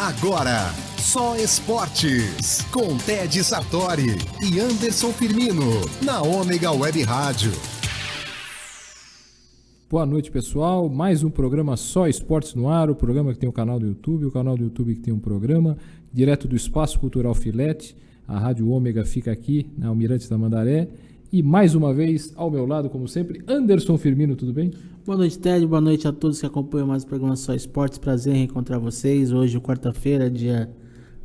Agora, Só Esportes, com Ted Sartori e Anderson Firmino, na Ômega Web Rádio. Boa noite, pessoal. Mais um programa Só Esportes no ar, o programa que tem o canal do YouTube que tem um programa direto do Espaço Cultural Filete. A Rádio Ômega fica aqui na Almirante Tamandaré. E mais uma vez, ao meu lado, como sempre, Anderson Firmino, tudo bem? Boa noite, Ted. Boa noite a todos que acompanham mais o programa Só Esportes. Prazer em reencontrar vocês. Hoje, quarta-feira, dia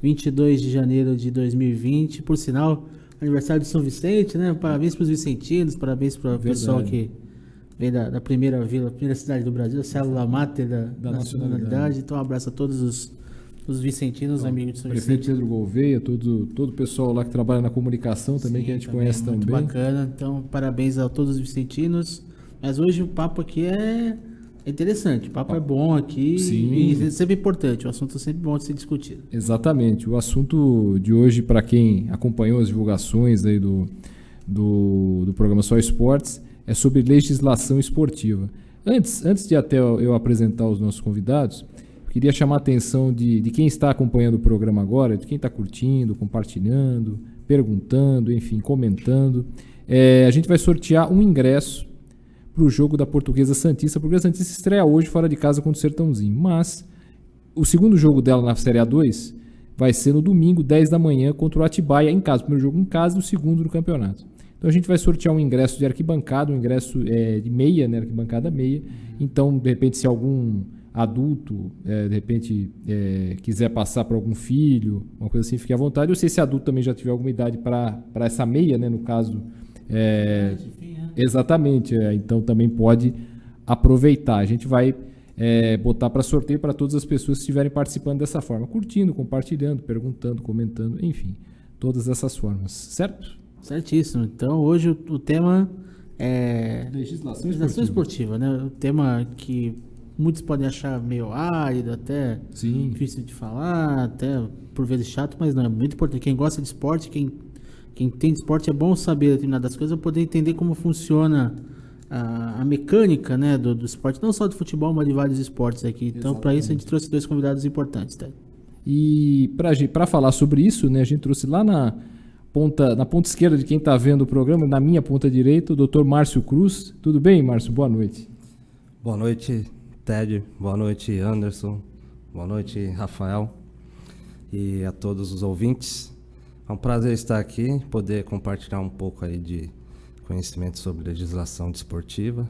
22 de janeiro de 2020. Por sinal, aniversário de São Vicente, né? Parabéns para os vicentinos, parabéns para o pessoal que vem da primeira vila, primeira cidade do Brasil, a célula máter da nacionalidade. Então, um abraço a todos os vicentinos, amigos de São Vicente. Prefeito Pedro Gouveia, todo o pessoal lá que trabalha na comunicação também, que a gente conhece muito também. Bacana, então parabéns a todos os vicentinos. Mas hoje o papo aqui é interessante, o papo é bom aqui. Sim. E é sempre importante, o assunto é sempre bom de ser discutido. Exatamente, o assunto de hoje, para quem acompanhou as divulgações aí do programa Só Esportes, é sobre legislação esportiva. Antes de até eu apresentar os nossos convidados, queria chamar a atenção de quem está acompanhando o programa agora, de quem está curtindo, compartilhando, perguntando, enfim, comentando. A gente vai sortear um ingresso para o jogo da Portuguesa Santista. A Portuguesa Santista estreia hoje fora de casa contra o Sertãozinho, mas o segundo jogo dela na Série A2 vai ser no domingo, 10 da manhã, contra o Atibaia em casa. O primeiro jogo em casa e o segundo no campeonato. Então a gente vai sortear um ingresso de arquibancada, um ingresso de meia, né, arquibancada meia. Então, de repente, se algum adulto, de repente, quiser passar para algum filho, uma coisa assim, fique à vontade. Eu sei se adulto também já tiver alguma idade para essa meia, né, no caso. Exatamente, então também pode aproveitar. A gente vai botar para sorteio para todas as pessoas que estiverem participando dessa forma, curtindo, compartilhando, perguntando, comentando, enfim, todas essas formas, certo? Certíssimo. Então hoje o tema é legislação esportiva, né? O tema que muitos podem achar meio árido, até difícil de falar, até por vezes chato, mas não, é muito importante. Quem gosta de esporte, quem tem de esporte, é bom saber determinadas coisas, para poder entender como funciona a mecânica, né, do esporte, não só do futebol, mas de vários esportes aqui. Então, para isso, a gente trouxe dois convidados importantes, tá? E para falar sobre isso, né, a gente trouxe lá na ponta esquerda de quem está vendo o programa, na minha ponta direita, o Dr. Márcio Cruz. Tudo bem, Márcio? Boa noite. Boa noite, Ted. Boa noite, Anderson. Boa noite, Rafael. E a todos os ouvintes. É um prazer estar aqui, poder compartilhar um pouco aí de conhecimento sobre legislação desportiva.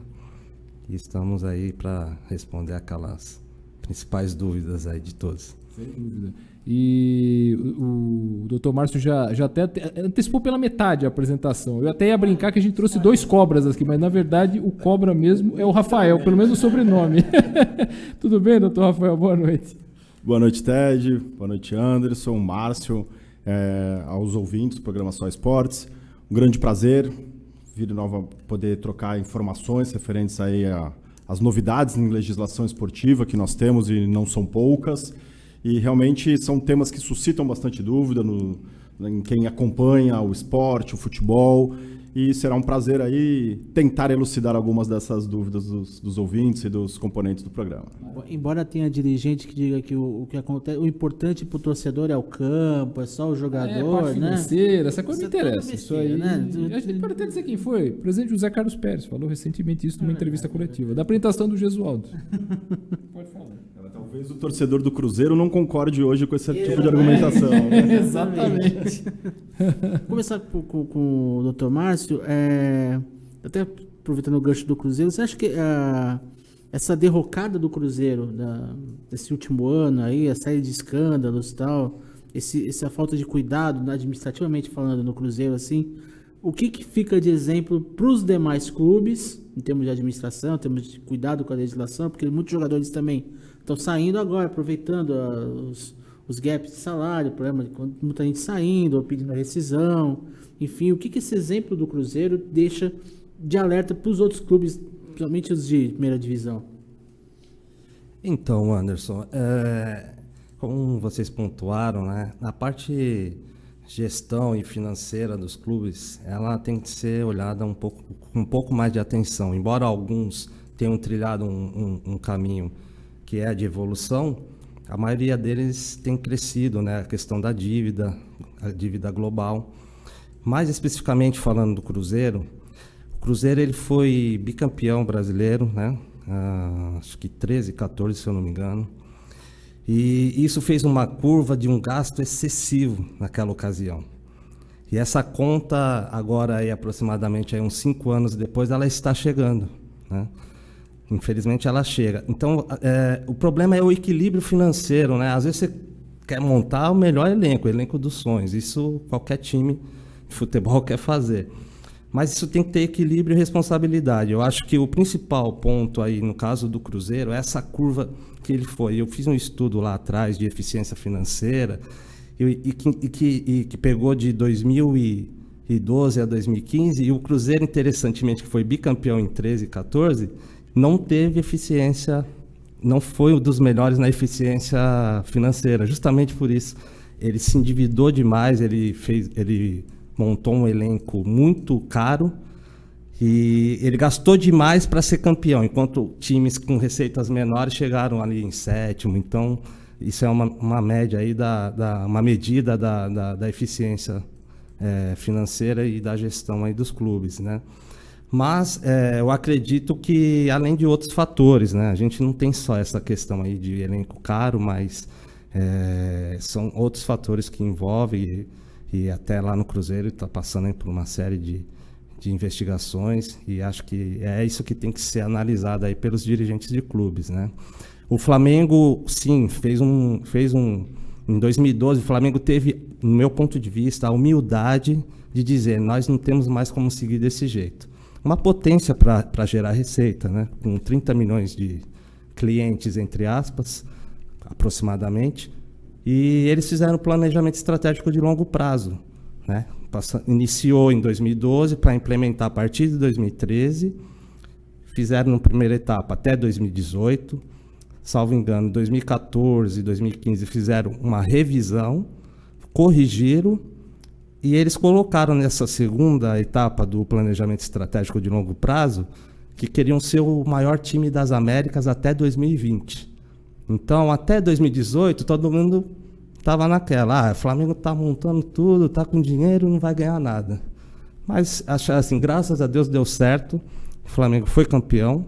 E estamos aí para responder aquelas principais dúvidas aí de todos. Sem dúvida. E o Dr. Márcio já até antecipou pela metade a apresentação. Eu até ia brincar que a gente trouxe dois cobras aqui, mas na verdade o cobra mesmo é o Rafael, pelo menos o sobrenome. Tudo bem, Dr. Rafael? Boa noite. Boa noite, Ted. Boa noite, Anderson, Márcio, aos ouvintes do programa Só Esportes. Um grande prazer vir de novo poder trocar informações referentes aí às novidades em legislação esportiva que nós temos e não são poucas. E realmente são temas que suscitam bastante dúvida em quem acompanha o esporte, o futebol. E será um prazer aí tentar elucidar algumas dessas dúvidas dos ouvintes e dos componentes do programa. Embora tenha dirigente que diga que o que acontece, o importante para o torcedor é o campo, é só o jogador, parte né? financeira, essa coisa me interessa. Isso aí, né? A gente pode até dizer quem foi. O presidente José Carlos Pérez falou recentemente isso numa entrevista coletiva, da apresentação do Gesualdo. Pode falar. Talvez o torcedor do Cruzeiro não concorde hoje com esse tipo de argumentação. Né? Exatamente. Vou começar com o Dr. Márcio. Até aproveitando o gancho do Cruzeiro, você acha que essa derrocada do Cruzeiro desse último ano, aí, a série de escândalos e tal, essa falta de cuidado, administrativamente falando, no Cruzeiro, assim, o que fica de exemplo para os demais clubes, em termos de administração, em termos de cuidado com a legislação, porque muitos jogadores também estão saindo agora, aproveitando os gaps de salário, problema de muita gente saindo ou pedindo a rescisão, enfim, o que esse exemplo do Cruzeiro deixa de alerta para os outros clubes, principalmente os de primeira divisão? Então, Anderson, como vocês pontuaram, né, na parte gestão e financeira dos clubes, ela tem que ser olhada com um pouco mais de atenção, embora alguns tenham trilhado um caminho que é de evolução, a maioria deles tem crescido, né? A questão da dívida, a dívida global. Mais especificamente falando do Cruzeiro, o Cruzeiro ele foi bicampeão brasileiro, né? Acho que 13, 14, se eu não me engano. E isso fez uma curva de um gasto excessivo naquela ocasião. E essa conta, agora aí, aproximadamente aí, uns 5 anos depois, ela está chegando, né? Infelizmente ela chega. Então, o problema é o equilíbrio financeiro, né? Às vezes você quer montar o melhor elenco, o elenco dos sonhos. Isso qualquer time de futebol quer fazer. Mas isso tem que ter equilíbrio e responsabilidade. Eu acho que o principal ponto aí, no caso do Cruzeiro, é essa curva que ele foi. Eu fiz um estudo lá atrás de eficiência financeira e que pegou de 2012 a 2015, e o Cruzeiro, interessantemente, que foi bicampeão em 13 e 14, não teve eficiência, não foi um dos melhores na eficiência financeira. Justamente por isso, ele se endividou demais, ele montou um elenco muito caro e ele gastou demais para ser campeão, enquanto times com receitas menores chegaram ali em 7º. Então, isso é uma média aí, uma medida da eficiência financeira e da gestão aí dos clubes, né? Mas eu acredito que, além de outros fatores, né? A gente não tem só essa questão aí de elenco caro, mas são outros fatores que envolvem, e até lá no Cruzeiro está passando aí por uma série de investigações, e acho que é isso que tem que ser analisado aí pelos dirigentes de clubes, né? O Flamengo, sim, em 2012, o Flamengo teve, no meu ponto de vista, a humildade de dizer: nós não temos mais como seguir desse jeito. Uma potência para gerar receita, né? Com 30 milhões de clientes, entre aspas, aproximadamente, e eles fizeram um planejamento estratégico de longo prazo, né? Iniciou em 2012 para implementar a partir de 2013, fizeram na primeira etapa até 2018, salvo engano, 2014, 2015 fizeram uma revisão, corrigiram, e eles colocaram nessa segunda etapa do planejamento estratégico de longo prazo que queriam ser o maior time das Américas até 2020. Então, até 2018, todo mundo estava naquela: o Flamengo está montando tudo, está com dinheiro, não vai ganhar nada. Mas, assim, graças a Deus deu certo, o Flamengo foi campeão,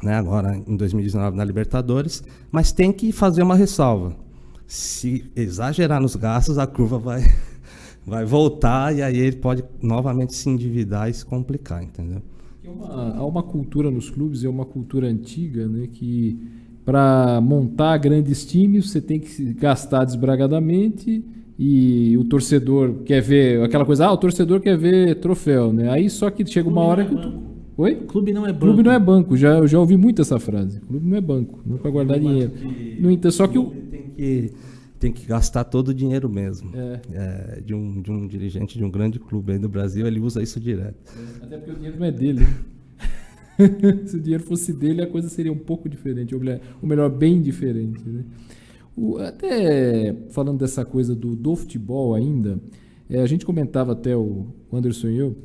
né, agora em 2019 na Libertadores, mas tem que fazer uma ressalva: se exagerar nos gastos, a curva vai voltar, e aí ele pode novamente se endividar e se complicar, entendeu? Há uma cultura nos clubes, é uma cultura antiga, né, que para montar grandes times você tem que gastar desbragadamente, e o torcedor quer ver aquela coisa: o torcedor quer ver troféu, né? Aí só que chega uma hora que Oi? Clube não é banco. Clube não é banco, eu já ouvi muito essa frase. Clube não é banco, não é para guardar dinheiro. No entanto, só que tem que gastar todo o dinheiro mesmo. De um dirigente de um grande clube aí do Brasil, ele usa isso direto. Até porque o dinheiro não é dele. Se o dinheiro fosse dele, a coisa seria um pouco diferente, ou melhor, bem diferente, né? Até falando dessa coisa do futebol ainda, a gente comentava, até o Anderson e eu,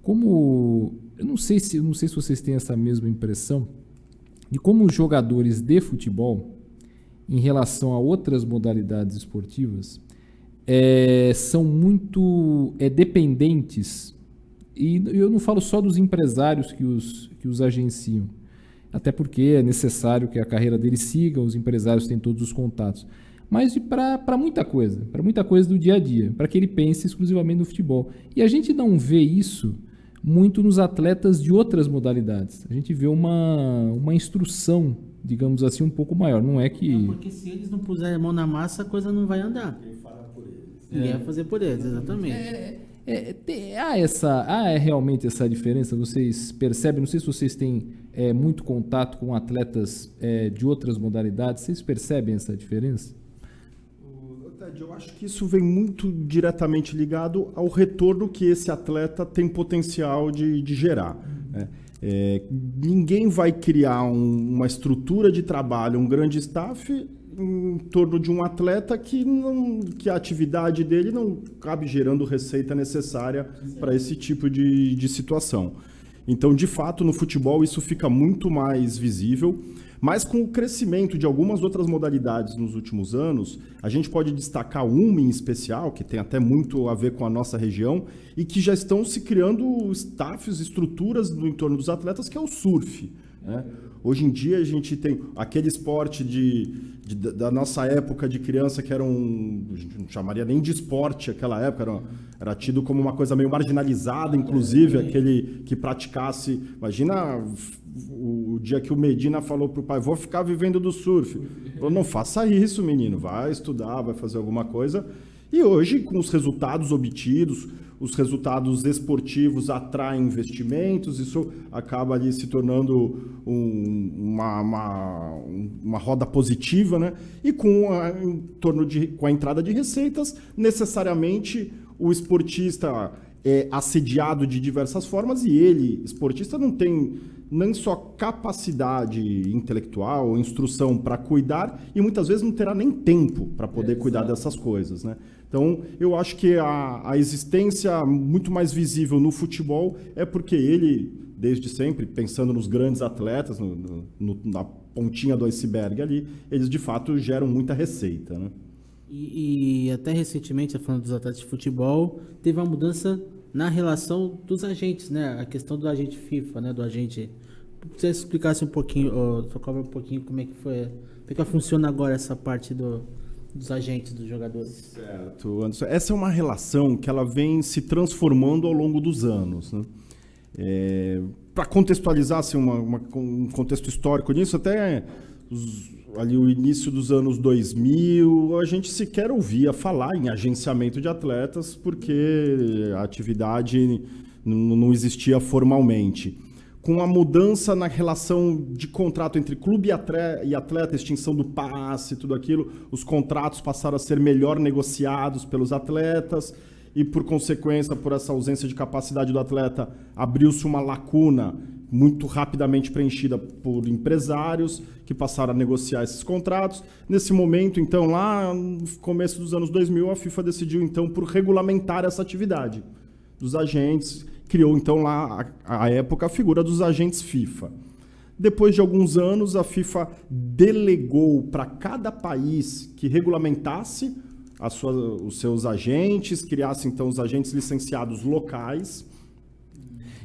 como... Eu não sei se vocês têm essa mesma impressão de como os jogadores de futebol, em relação a outras modalidades esportivas, são muito dependentes. E eu não falo só dos empresários que os agenciam, até porque é necessário que a carreira deles siga, os empresários têm todos os contatos, mas para muita coisa do dia a dia, para que ele pense exclusivamente no futebol. E a gente não vê isso muito nos atletas de outras modalidades. A gente vê uma instrução, digamos assim, um pouco maior. Não é que... Não, porque se eles não puserem a mão na massa, a coisa não vai andar. Ninguém vai fazer por eles, exatamente. Há realmente essa diferença? Vocês percebem? Não sei se vocês têm muito contato com atletas de outras modalidades. Vocês percebem essa diferença? Eu acho que isso vem muito diretamente ligado ao retorno que esse atleta tem potencial de gerar. Ninguém vai criar uma estrutura de trabalho, um grande staff em torno de um atleta que a atividade dele não cabe gerando receita necessária para esse tipo de situação. Então, de fato, no futebol isso fica muito mais visível. Mas com o crescimento de algumas outras modalidades nos últimos anos, a gente pode destacar uma em especial, que tem até muito a ver com a nossa região, e que já estão se criando staffs, estruturas no entorno dos atletas, que é o surf, né? Hoje em dia a gente tem aquele esporte da nossa época de criança que era a gente não chamaria nem de esporte naquela época, era tido como uma coisa meio marginalizada, inclusive aquele que praticasse. Imagina o dia que o Medina falou para o pai, vou ficar vivendo do surf. Ele falou, não faça isso, menino, vai estudar, vai fazer alguma coisa. E hoje, com os resultados obtidos, os resultados esportivos atraem investimentos, isso acaba ali se tornando uma roda positiva, né? E com a entrada de receitas, necessariamente o esportista é assediado de diversas formas e ele, esportista, não tem nem só capacidade intelectual ou instrução para cuidar e muitas vezes não terá nem tempo para poder cuidar dessas coisas, né? Então, eu acho que a existência muito mais visível no futebol é porque ele, desde sempre, pensando nos grandes atletas, na pontinha do iceberg ali, eles de fato geram muita receita, né? E até recentemente, falando dos atletas de futebol, teve uma mudança na relação dos agentes, né? A questão do agente FIFA, né? Do agente... Se você explicasse um pouquinho, tocava um pouquinho como é que foi, como é que funciona agora essa parte dos agentes, dos jogadores. Certo, Anderson. Essa é uma relação que ela vem se transformando ao longo dos anos, né? Para contextualizar assim, um contexto histórico nisso, até ali o início dos anos 2000, a gente sequer ouvia falar em agenciamento de atletas porque a atividade não existia formalmente. Com a mudança na relação de contrato entre clube e atleta, extinção do passe, tudo aquilo, os contratos passaram a ser melhor negociados pelos atletas e, por consequência, por essa ausência de capacidade do atleta, abriu-se uma lacuna muito rapidamente preenchida por empresários que passaram a negociar esses contratos. Nesse momento, então, lá no começo dos anos 2000, a FIFA decidiu, então, por regulamentar essa atividade dos agentes. Criou, então, lá, à época, a figura dos agentes FIFA. Depois de alguns anos, a FIFA delegou para cada país que regulamentasse os seus agentes, criasse, então, os agentes licenciados locais.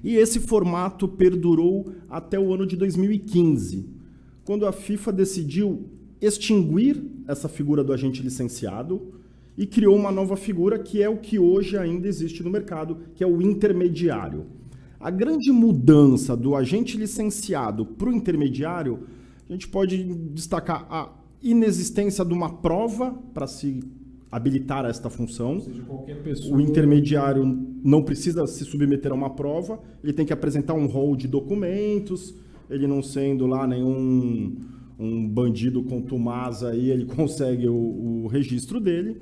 E esse formato perdurou até o ano de 2015, quando a FIFA decidiu extinguir essa figura do agente licenciado e criou uma nova figura que é o que hoje ainda existe no mercado, que é o intermediário. A grande mudança do agente licenciado para o intermediário, a gente pode destacar a inexistência de uma prova para se habilitar a esta função. Ou seja, qualquer pessoa... O intermediário não precisa se submeter a uma prova, ele tem que apresentar um rol de documentos, ele não sendo lá nenhum bandido contumaz, aí ele consegue o registro dele.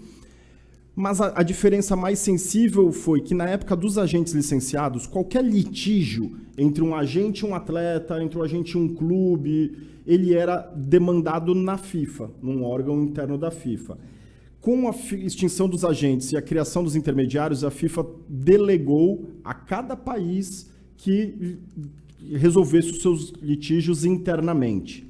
Mas a diferença mais sensível foi que, na época dos agentes licenciados, qualquer litígio entre um agente e um atleta, entre um agente e um clube, ele era demandado na FIFA, num órgão interno da FIFA. Com a extinção dos agentes e a criação dos intermediários, a FIFA delegou a cada país que resolvesse os seus litígios internamente.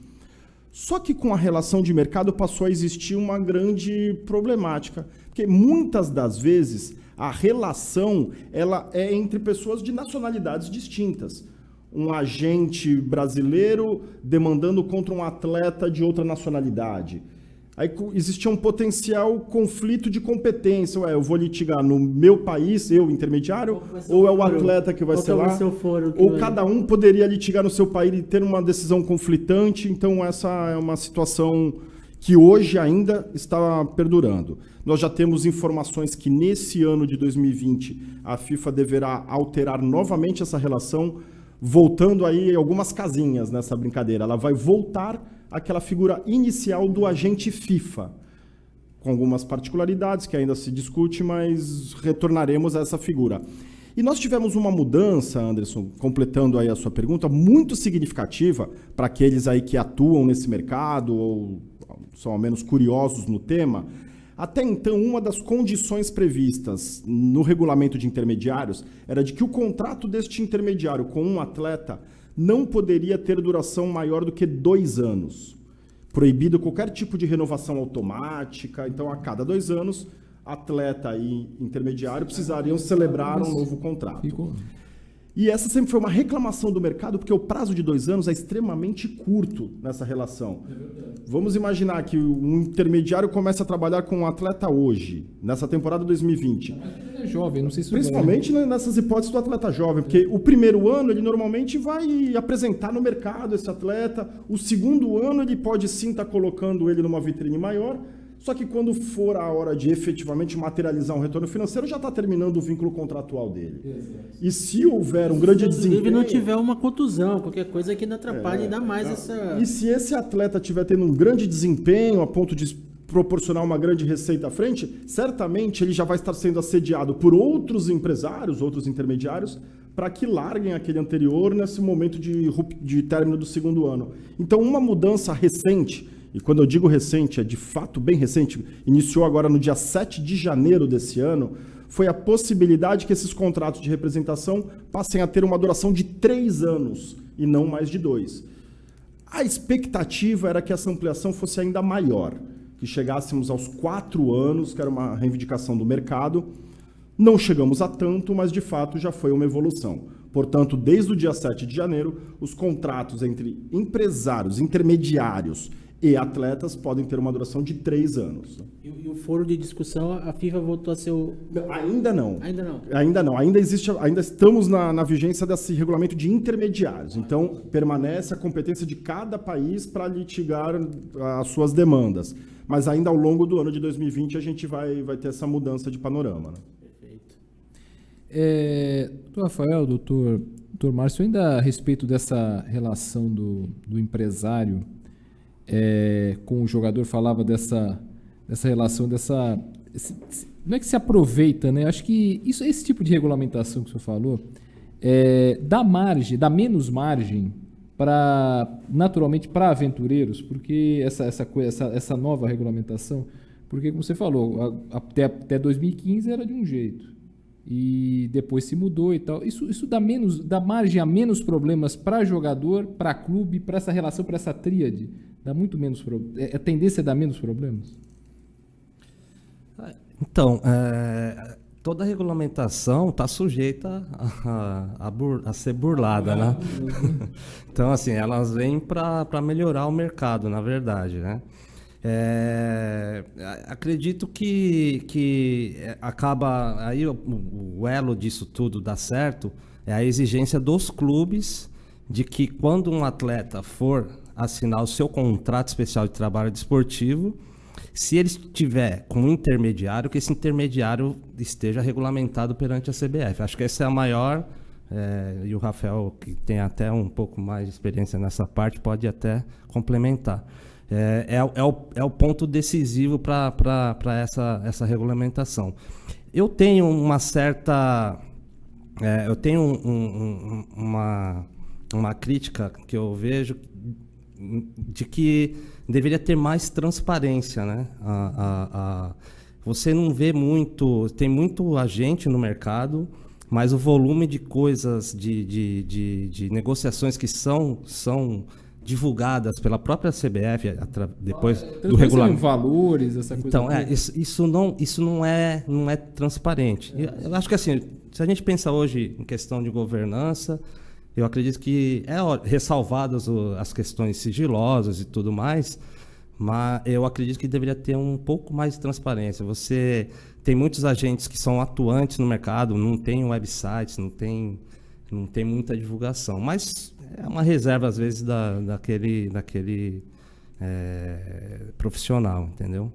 Só que com a relação de mercado passou a existir uma grande problemática, porque muitas das vezes a relação ela é entre pessoas de nacionalidades distintas. Um agente brasileiro demandando contra um atleta de outra nacionalidade. Aí existia um potencial conflito de competência. Eu vou litigar no meu país, eu, intermediário, ou é o atleta que vai ser lá? Ou cada um poderia litigar no seu país e ter uma decisão conflitante. Então, essa é uma situação que hoje ainda está perdurando. Nós já temos informações que nesse ano de 2020 a FIFA deverá alterar novamente essa relação, voltando aí algumas casinhas nessa brincadeira. Ela vai voltar àquela figura inicial do agente FIFA, com algumas particularidades que ainda se discute, mas retornaremos a essa figura. E nós tivemos uma mudança, Anderson, completando aí a sua pergunta, muito significativa para aqueles aí que atuam nesse mercado ou são ao menos curiosos no tema. Até então, uma das condições previstas no regulamento de intermediários era de que o contrato deste intermediário com um atleta não poderia ter duração maior do que 2 anos. Proibido qualquer tipo de renovação automática. Então, a cada 2 anos, atleta e intermediário precisariam celebrar um novo contrato. E essa sempre foi uma reclamação do mercado, porque o prazo de 2 anos é extremamente curto nessa relação. Vamos imaginar que um intermediário começa a trabalhar com um atleta hoje, nessa temporada 2020. É jovem, não sei se Principalmente nessas hipóteses do atleta jovem, porque o primeiro ano ele normalmente vai apresentar no mercado esse atleta, o segundo ano ele pode sim estar colocando ele numa vitrine maior, só que quando for a hora de efetivamente materializar um retorno financeiro, já está terminando o vínculo contratual dele. Exato. E se houver um grande desempenho... Se não tiver uma contusão, qualquer coisa que não atrapalhe ainda mais essa... E se esse atleta estiver tendo um grande desempenho, a ponto de proporcionar uma grande receita à frente, certamente ele já vai estar sendo assediado por outros empresários, outros intermediários, para que larguem aquele anterior nesse momento de término do segundo ano. Então, uma mudança recente... E quando eu digo recente, é de fato bem recente, iniciou agora no dia 7 de janeiro desse ano, foi a possibilidade que esses contratos de representação passem a ter uma duração de 3 anos e não mais de 2. A expectativa era que essa ampliação fosse ainda maior, que chegássemos aos 4 anos, que era uma reivindicação do mercado. Não chegamos a tanto, mas de fato já foi uma evolução. Portanto, desde o dia 7 de janeiro, os contratos entre empresários, intermediários e atletas podem ter uma duração de 3 anos. E o foro de discussão, a FIFA voltou a ser o... Ainda não. Ainda não? Ainda não. Ainda estamos na vigência desse regulamento de intermediários. Então, permanece a competência de cada país para litigar as suas demandas. Mas ainda ao longo do ano de 2020 a gente vai ter essa mudança de panorama. Né? Perfeito. Doutor Rafael, doutor Márcio, ainda a respeito dessa relação do empresário com o jogador, falava dessa relação, não é que se aproveita, né? Acho que esse tipo de regulamentação que o senhor falou dá menos margem naturalmente para aventureiros, porque essa nova regulamentação, porque como você falou, até 2015 era de um jeito e depois se mudou e tal. Isso dá margem a menos problemas para jogador, para clube, para essa relação, para essa tríade. Dá muito menos problemas. A tendência é dar menos problemas? Então, toda regulamentação está sujeita a ser burlada, né? Então, assim, elas vêm para melhorar o mercado, na verdade, né? Acredito que acaba aí o elo disso tudo dá certo, é a exigência dos clubes de que quando um atleta for assinar o seu contrato especial de trabalho desportivo, se ele estiver com um intermediário, que esse intermediário esteja regulamentado perante a CBF. Acho que essa é a maior, e o Rafael, que tem até um pouco mais de experiência nessa parte, pode até complementar. É o ponto decisivo para essa regulamentação. Eu tenho uma certa... uma crítica que eu vejo de que deveria ter mais transparência, né? Você não vê muito... Tem muito agente no mercado, mas o volume de coisas, de negociações que são divulgadas pela própria CBF depois do regulamento. Valores, essa coisa. Então, isso não é transparente. Eu acho que assim, se a gente pensa hoje em questão de governança, eu acredito que ressalvadas as questões sigilosas e tudo mais, mas eu acredito que deveria ter um pouco mais de transparência. Você tem muitos agentes que são atuantes no mercado, não tem websites, não tem muita divulgação, mas é uma reserva às vezes daquele profissional, entendeu?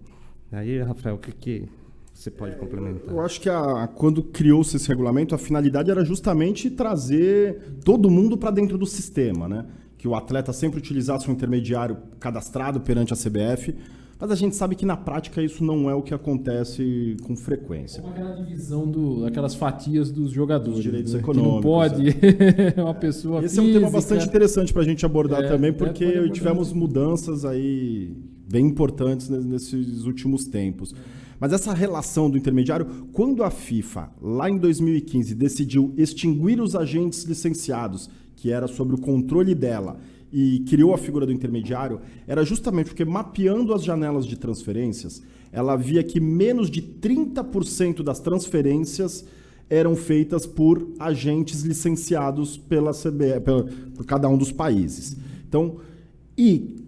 Aí, Rafael, o que você pode complementar? Eu acho que quando criou-se esse regulamento, a finalidade era justamente trazer todo mundo para dentro do sistema, né? Que o atleta sempre utilizasse um intermediário cadastrado perante a CBF, mas a gente sabe que na prática isso não é o que acontece com frequência. Como aquela divisão daquelas fatias dos jogadores. Dos direitos né? econômicos. Que não pode uma pessoa Esse física. É um tema bastante interessante para a gente abordar também, porque tivemos mudanças aí bem importantes nesses últimos tempos. Mas essa relação do intermediário, quando a FIFA, lá em 2015, decidiu extinguir os agentes licenciados, que era sobre o controle dela, e criou a figura do intermediário, era justamente porque, mapeando as janelas de transferências, ela via que menos de 30% das transferências eram feitas por agentes licenciados pela CBF, por cada um dos países. Então, e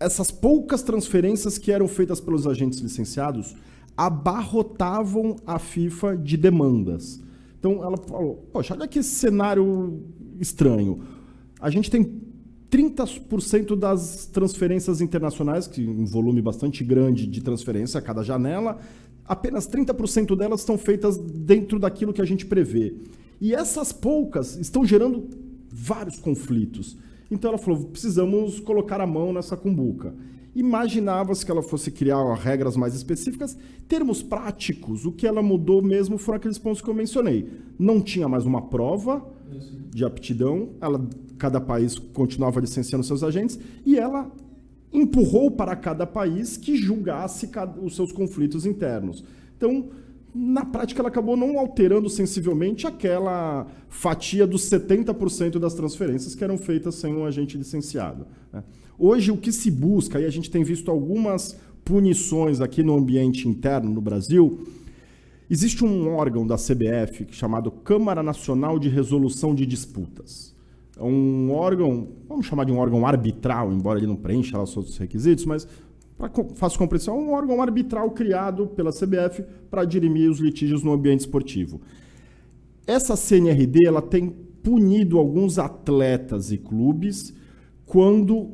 essas poucas transferências que eram feitas pelos agentes licenciados abarrotavam a FIFA de demandas. Então, ela falou, poxa, olha que cenário estranho. A gente tem 30% das transferências internacionais, que um volume bastante grande de transferência a cada janela, apenas 30% delas estão feitas dentro daquilo que a gente prevê. E essas poucas estão gerando vários conflitos. Então ela falou, precisamos colocar a mão nessa cumbuca. Imaginava-se que ela fosse criar regras mais específicas. Termos práticos, o que ela mudou mesmo foram aqueles pontos que eu mencionei. Não tinha mais uma prova de aptidão, cada país continuava licenciando seus agentes, e ela empurrou para cada país que julgasse os seus conflitos internos. Então, na prática, ela acabou não alterando sensivelmente aquela fatia dos 70% das transferências que eram feitas sem um agente licenciado, né? Hoje, o que se busca, e a gente tem visto algumas punições aqui no ambiente interno no Brasil, existe um órgão da CBF chamado Câmara Nacional de Resolução de Disputas. É um órgão, vamos chamar de um órgão arbitral, embora ele não preencha lá os seus requisitos, mas para fácil compreensão, é um órgão arbitral criado pela CBF para dirimir os litígios no ambiente esportivo. Essa CNRD ela tem punido alguns atletas e clubes quando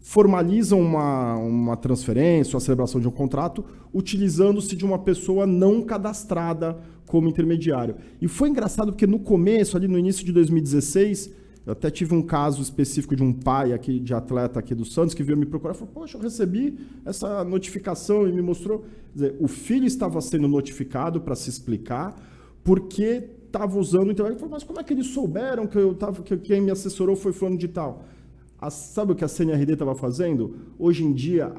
formalizam uma transferência ou a celebração de um contrato utilizando-se de uma pessoa não cadastrada como intermediário. E foi engraçado porque no começo, ali no início de 2016, eu até tive um caso específico de um pai aqui, de atleta aqui do Santos, que veio me procurar e falou, poxa, eu recebi essa notificação e me mostrou. Quer dizer, o filho estava sendo notificado para se explicar porque estava usando o internet. Ele falou, mas como é que eles souberam que quem me assessorou foi fulano de tal? Sabe o que a CNRD estava fazendo? Hoje em dia,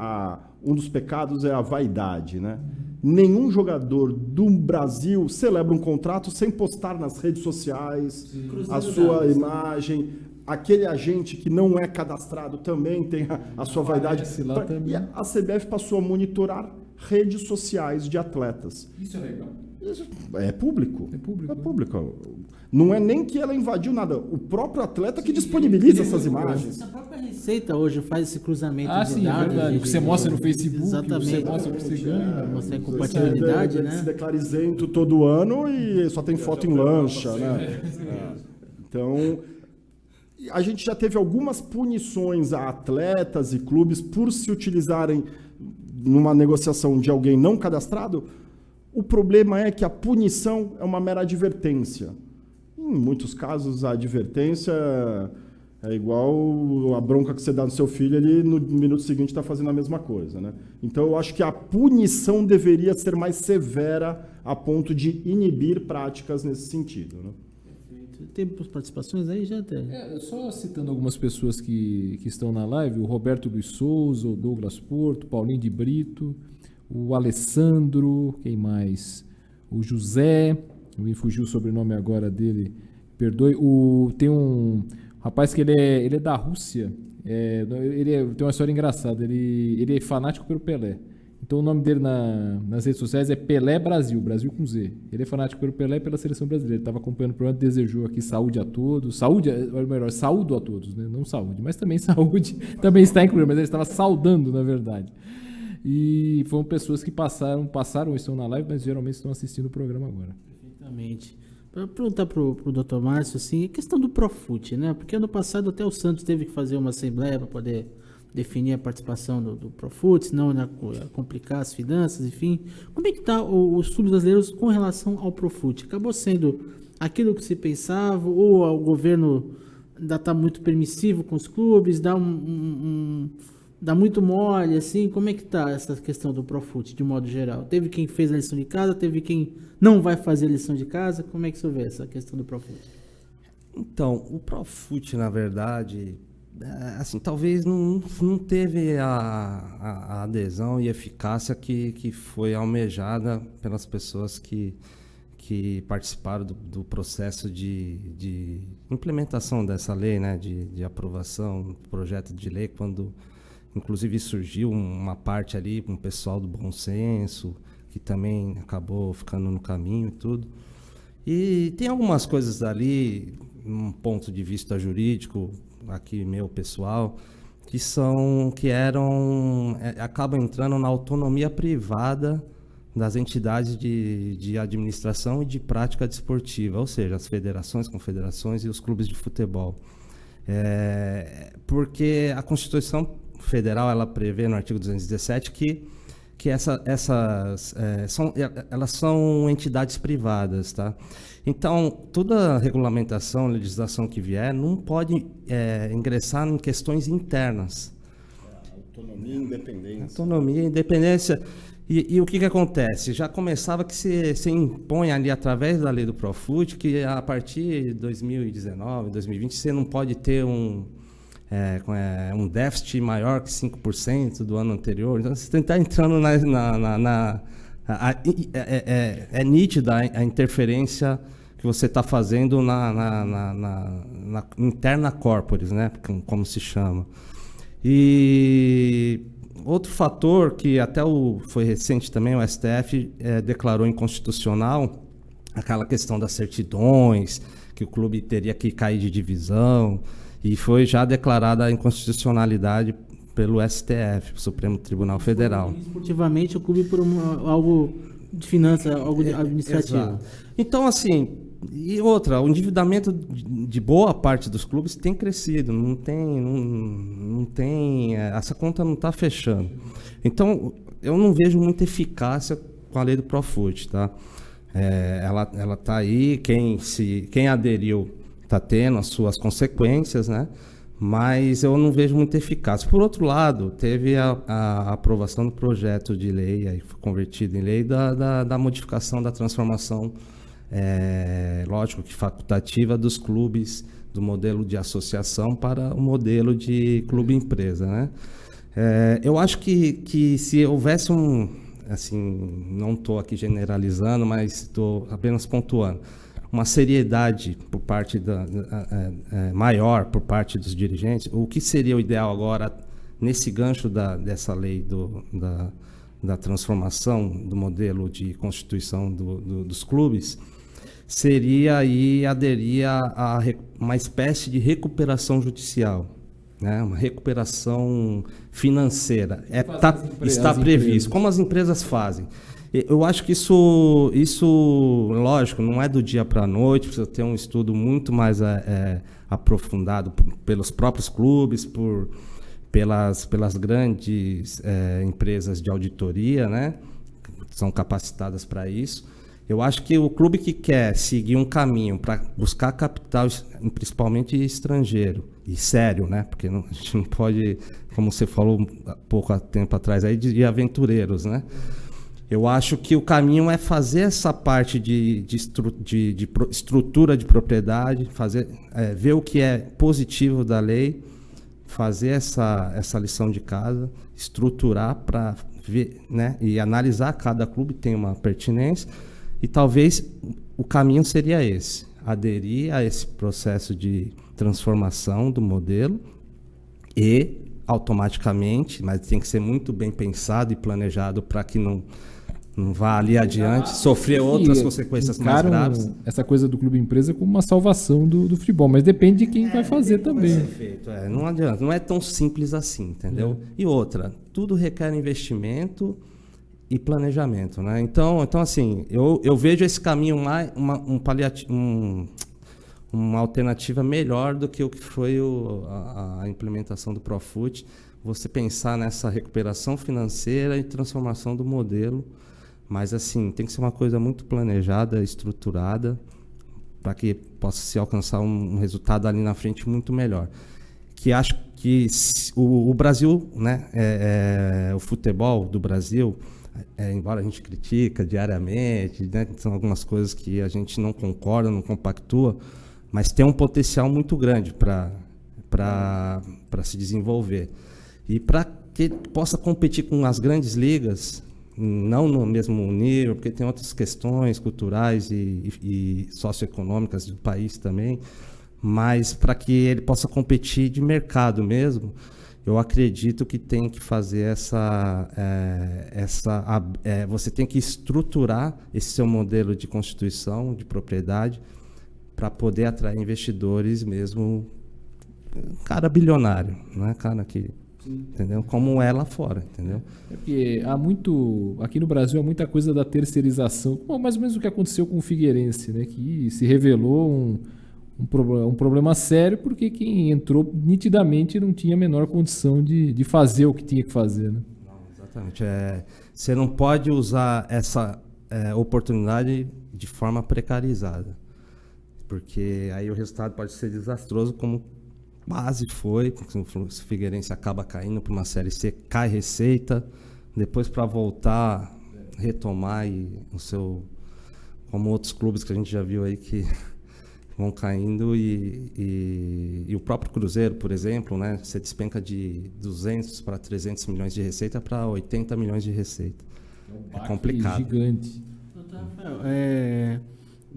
um dos pecados é a vaidade, né? Nenhum jogador do Brasil celebra um contrato sem postar nas redes sociais a sua imagem. Aquele agente que não é cadastrado também tem a sua vaidade. E a CBF passou a monitorar redes sociais de atletas. Isso é legal. Isso é público. É público. É público. Não é nem que ela invadiu nada. O próprio atleta que disponibiliza essas imagens. A própria Receita hoje faz esse cruzamento de sim, dados. É verdade. O que você mostra no Facebook, exatamente. você mostra o que você ganha. Mostra a compatibilidade, você né? se declara isento todo ano e só tem foto em lancha, né? Então, a gente já teve algumas punições a atletas e clubes por se utilizarem numa negociação de alguém não cadastrado. O problema é que a punição é uma mera advertência. Em muitos casos, a advertência é igual a bronca que você dá no seu filho, ele no minuto seguinte está fazendo a mesma coisa, né? Então, eu acho que a punição deveria ser mais severa a ponto de inibir práticas nesse sentido, né? Tem participações aí já até? Só citando algumas pessoas que estão na live, o Roberto Luiz Souza, o Douglas Porto, o Paulinho de Brito, o Alessandro, quem mais? O José, me fugiu o sobrenome agora dele, perdoe. Tem um rapaz que ele é da Rússia, tem uma história engraçada, ele é fanático pelo Pelé. Então o nome dele nas redes sociais é Pelé Brasil, Brasil com Z. Ele é fanático pelo Pelé e pela seleção brasileira. Ele estava acompanhando o programa, desejou aqui saúde a todos. Saúdo a todos, né? Não saúde, mas também saúde também está incluído, mas ele estava saudando, na verdade. E foram pessoas que passaram ou estão na live, mas geralmente estão assistindo o programa agora. Perfeitamente. Para perguntar para o Dr. Márcio, assim, a questão do Profut, né? Porque ano passado até o Santos teve que fazer uma assembleia para poder definir a participação do Profut, senão ia complicar as finanças, enfim. Como é que está os clubes brasileiros com relação ao Profut? Acabou sendo aquilo que se pensava ou o governo ainda está muito permissivo com os clubes, dá muito mole, assim? Como é que está essa questão do Profut, de modo geral? Teve quem fez a lição de casa, teve quem não vai fazer a lição de casa. Como é que você vê essa questão do Profut? Então, o Profut, na verdade, assim, talvez não teve a adesão e eficácia que foi almejada pelas pessoas que participaram do processo de implementação dessa lei, né, de aprovação do projeto de lei, quando, inclusive, surgiu uma parte ali, um pessoal do bom senso, que também acabou ficando no caminho e tudo. E tem algumas coisas ali, num ponto de vista jurídico, aqui meu pessoal, acabam entrando na autonomia privada das entidades de administração e de prática desportiva, ou seja, as federações, confederações e os clubes de futebol. Porque a Constituição Federal ela prevê no artigo 217 que elas são entidades privadas, tá? Então, toda regulamentação, legislação que vier, não pode ingressar em questões internas. Autonomia e independência. Autonomia e independência. E o que acontece? Já começava que se impõe ali, através da lei do Profut, que a partir de 2019, 2020, você não pode ter um déficit maior que 5% do ano anterior. Então, você está entrando é nítida a interferência que você está fazendo na interna corporis, né, como se chama. E outro fator que até foi recente também, o STF declarou inconstitucional, aquela questão das certidões, que o clube teria que cair de divisão, e foi já declarada a inconstitucionalidade pelo STF, Supremo Tribunal Federal. Esportivamente, o clube por algo de finança, algo administrativo. Exato. Então, assim, e outra, o endividamento de boa parte dos clubes tem crescido, não tem, essa conta não está fechando. Então, eu não vejo muita eficácia com a lei do Profut, tá? Ela está aí, quem aderiu está tendo as suas consequências, né? Mas eu não vejo muita eficácia. Por outro lado, teve a aprovação do projeto de lei, aí foi convertido em lei, da modificação da transformação, lógico que facultativa, dos clubes, do modelo de associação para o modelo de clube-empresa, né? Eu acho que se houvesse assim, não estou aqui generalizando, mas estou apenas pontuando, uma seriedade por parte maior por parte dos dirigentes, o que seria o ideal agora, nesse gancho dessa lei da transformação do modelo de constituição dos clubes, seria aí aderir a uma espécie de recuperação judicial, né? Uma recuperação financeira. Está previsto, como as empresas fazem. Eu acho que isso, lógico, não é do dia para a noite, precisa ter um estudo muito mais aprofundado pelos próprios clubes, pelas grandes empresas de auditoria, né, que são capacitadas para isso. Eu acho que o clube que quer seguir um caminho para buscar capital, principalmente estrangeiro, e sério, né, porque a gente não pode, como você falou há pouco tempo atrás, aí, de aventureiros, né? Eu acho que o caminho é fazer essa parte de estrutura de propriedade, ver o que é positivo da lei, fazer essa lição de casa, estruturar para ver, né, e analisar. Cada clube tem uma pertinência, e talvez o caminho seria esse: aderir a esse processo de transformação do modelo e automaticamente, mas tem que ser muito bem pensado e planejado para que não vá ali adiante, sofrer outras consequências mais graves. Essa coisa do clube empresa como uma salvação do futebol, mas depende de quem vai fazer também. Vai ser feito, não adianta, não é tão simples assim, entendeu? E outra, tudo requer investimento e planejamento, né? Então assim, eu vejo esse caminho mais uma alternativa melhor do que o que foi a implementação do Profut. Você pensar nessa recuperação financeira e transformação do modelo. Mas, assim, tem que ser uma coisa muito planejada, estruturada, para que possa se alcançar um resultado ali na frente muito melhor. Que acho que o Brasil, né, o futebol do Brasil, embora a gente critica diariamente, né, são algumas coisas que a gente não concorda, não compactua, mas tem um potencial muito grande para para se desenvolver. E para que possa competir com as grandes ligas, não no mesmo nível, porque tem outras questões culturais e socioeconômicas do país também, mas para que ele possa competir de mercado mesmo, eu acredito que tem que fazer você tem que estruturar esse seu modelo de constituição, de propriedade, para poder atrair investidores mesmo, cara bilionário, não é cara que... Entendeu? Como é lá fora, entendeu? É porque aqui no Brasil há muita coisa da terceirização, mais ou menos o que aconteceu com o Figueirense, né? Que se revelou um problema sério, porque quem entrou nitidamente não tinha a menor condição de fazer o que tinha que fazer, né? Não, exatamente. Você não pode usar essa oportunidade de forma precarizada, porque aí o resultado pode ser desastroso, como quase foi. O Figueirense acaba caindo para uma Série C, cai receita, depois para voltar, retomar como outros clubes que a gente já viu aí que vão caindo, e o próprio Cruzeiro, por exemplo, né, você despenca de 200 para 300 milhões de receita para 80 milhões de receita. É complicado. Gigante.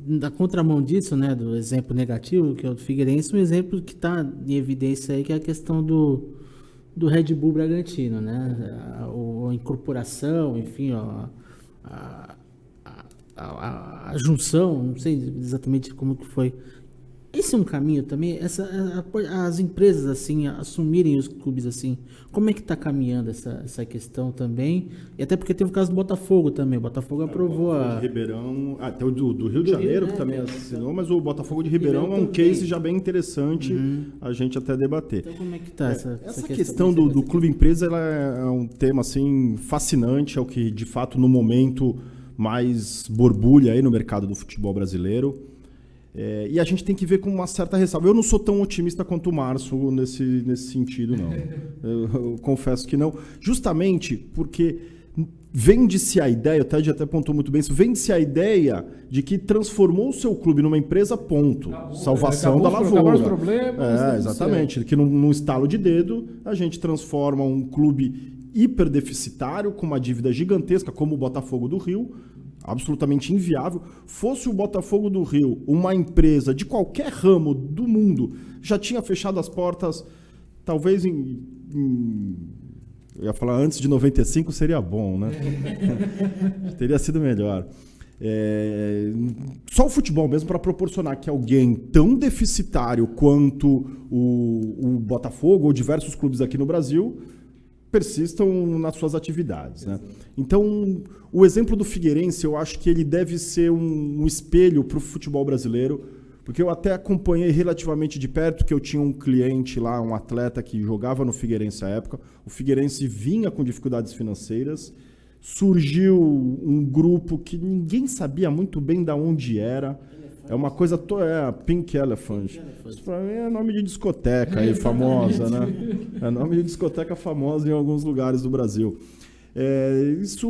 Na contramão disso, né, do exemplo negativo, que é o do Figueirense, um exemplo que está em evidência aí, que é a questão do Red Bull Bragantino, né? A incorporação, enfim, a junção, não sei exatamente como que foi. Esse é um caminho também, as empresas assim assumirem os clubes assim. Como é que está caminhando essa questão também? E até porque teve o caso do Botafogo também. O Botafogo aprovou a... de Ribeirão, até o do Rio de Janeiro, que também assinou, mas o Botafogo de Ribeirão é um case já bem interessante a gente até debater. Então como é que está essa questão do clube empresa? Ela é um tema assim fascinante, é o que de fato no momento mais borbulha aí no mercado do futebol brasileiro. E a gente tem que ver com uma certa ressalva. Eu não sou tão otimista quanto o Márcio nesse sentido, não. Eu confesso que não. Justamente porque vende-se a ideia, o Ted até apontou muito bem isso, vende-se a ideia de que transformou o seu clube numa empresa, ponto. Salvação da lavoura. Os problemas, exatamente. Que num estalo de dedo, a gente transforma um clube hiperdeficitário, com uma dívida gigantesca, como o Botafogo do Rio, absolutamente inviável. Fosse o Botafogo do Rio uma empresa de qualquer ramo do mundo, já tinha fechado as portas, talvez eu ia falar antes de 95, seria bom, né? Teria sido melhor. Só o futebol mesmo para proporcionar que alguém tão deficitário quanto o Botafogo ou diversos clubes aqui no Brasil persistam nas suas atividades, né? Então, o exemplo do Figueirense, eu acho que ele deve ser um espelho para o futebol brasileiro, porque eu até acompanhei relativamente de perto, que eu tinha um cliente lá, um atleta que jogava no Figueirense à época. O Figueirense vinha com dificuldades financeiras, surgiu um grupo que ninguém sabia muito bem de onde era. É uma coisa... Pink Elephant. Isso pra mim é nome de discoteca aí, famosa, né? É nome de discoteca famosa em alguns lugares do Brasil. Isso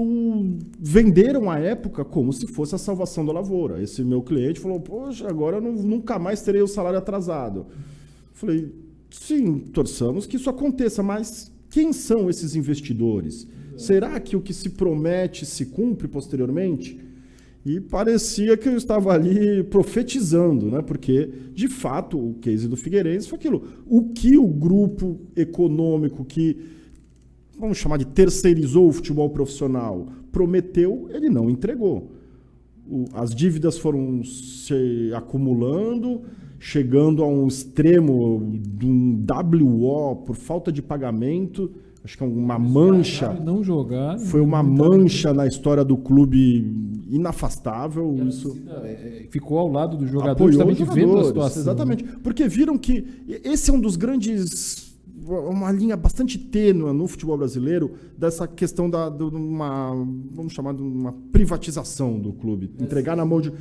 venderam à época como se fosse a salvação da lavoura. Esse meu cliente falou, poxa, agora eu nunca mais terei o salário atrasado. Falei, sim, torçamos que isso aconteça, mas quem são esses investidores? Será que o que se promete se cumpre posteriormente? E parecia que eu estava ali profetizando, né? Porque, de fato, o case do Figueirense foi aquilo. O que o grupo econômico que, vamos chamar de terceirizou o futebol profissional, prometeu, ele não entregou. As dívidas foram se acumulando, chegando a um extremo de um WO por falta de pagamento. Acho que é uma mancha. Não jogar. Foi uma mancha na história do clube inafastável. Isso ficou ao lado do jogador, justamente vendo a situação. Exatamente. Porque viram que esse é um dos grandes... Uma linha bastante tênue no futebol brasileiro dessa questão vamos chamar de uma privatização do clube. Entregar na mão de...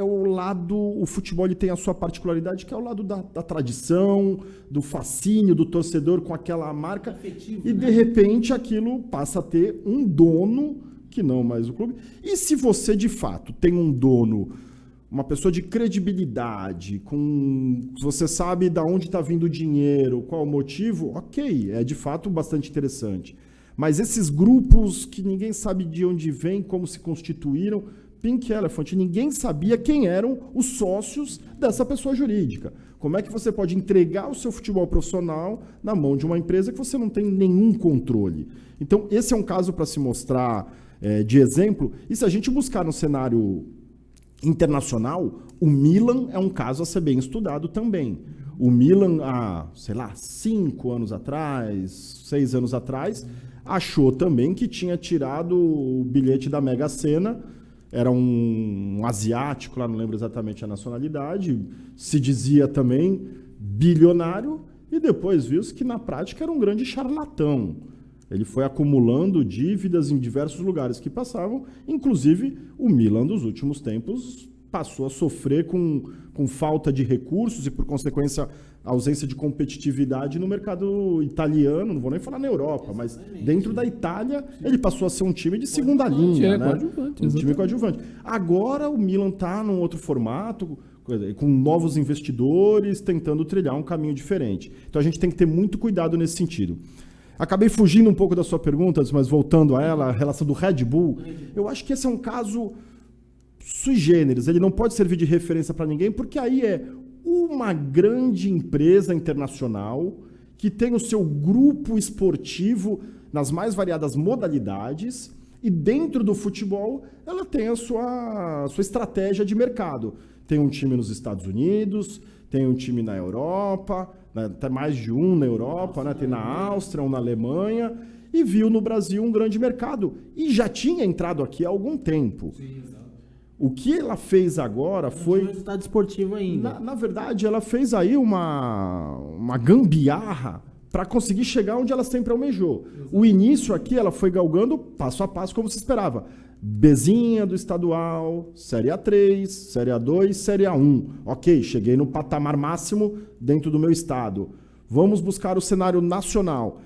o lado... O futebol ele tem a sua particularidade, que é o lado da tradição, do fascínio do torcedor com aquela marca. Afetivo, e, de repente, aquilo passa a ter um dono que não mais o clube. E se você, de fato, tem um dono uma pessoa de credibilidade, você sabe de onde está vindo o dinheiro, qual o motivo, ok, é de fato bastante interessante. Mas esses grupos que ninguém sabe de onde vem, como se constituíram, Pink Elephant, ninguém sabia quem eram os sócios dessa pessoa jurídica. Como é que você pode entregar o seu futebol profissional na mão de uma empresa que você não tem nenhum controle? Então, esse é um caso para se mostrar de exemplo. E se a gente buscar no cenário internacional, o Milan é um caso a ser bem estudado também. O Milan, há, 5 anos atrás, 6 anos atrás, achou também que tinha tirado o bilhete da Mega Sena. Era um asiático, lá não lembro exatamente a nacionalidade, se dizia também bilionário, e depois viu-se que na prática era um grande charlatão. Ele foi acumulando dívidas em diversos lugares que passavam, inclusive o Milan dos últimos tempos passou a sofrer com falta de recursos e, por consequência, ausência de competitividade no mercado italiano, não vou nem falar na Europa, mas dentro da Itália ele passou a ser um time de segunda linha, né? Um time coadjuvante. Agora o Milan está num outro formato, com novos investidores, tentando trilhar um caminho diferente. Então a gente tem que ter muito cuidado nesse sentido. Acabei fugindo um pouco da sua pergunta, mas voltando a ela, a relação do Red Bull, eu acho que esse é um caso sui generis, ele não pode servir de referência para ninguém, porque aí é uma grande empresa internacional que tem o seu grupo esportivo nas mais variadas modalidades e dentro do futebol ela tem a sua estratégia de mercado. Tem um time nos Estados Unidos, tem um time na Europa, né, até mais de um na Europa, né, tem na Áustria, um na Alemanha, e viu no Brasil um grande mercado. E já tinha entrado aqui há algum tempo. Sim, exato. O que ela fez agora foi... Não resultado esportivo ainda. Na verdade, ela fez aí uma gambiarra para conseguir chegar onde ela sempre almejou. Exato. O início aqui, ela foi galgando passo a passo, como se esperava. Bezinha do estadual, Série A3, Série A2, Série A1. Ok, cheguei no patamar máximo dentro do meu estado. Vamos buscar o cenário nacional.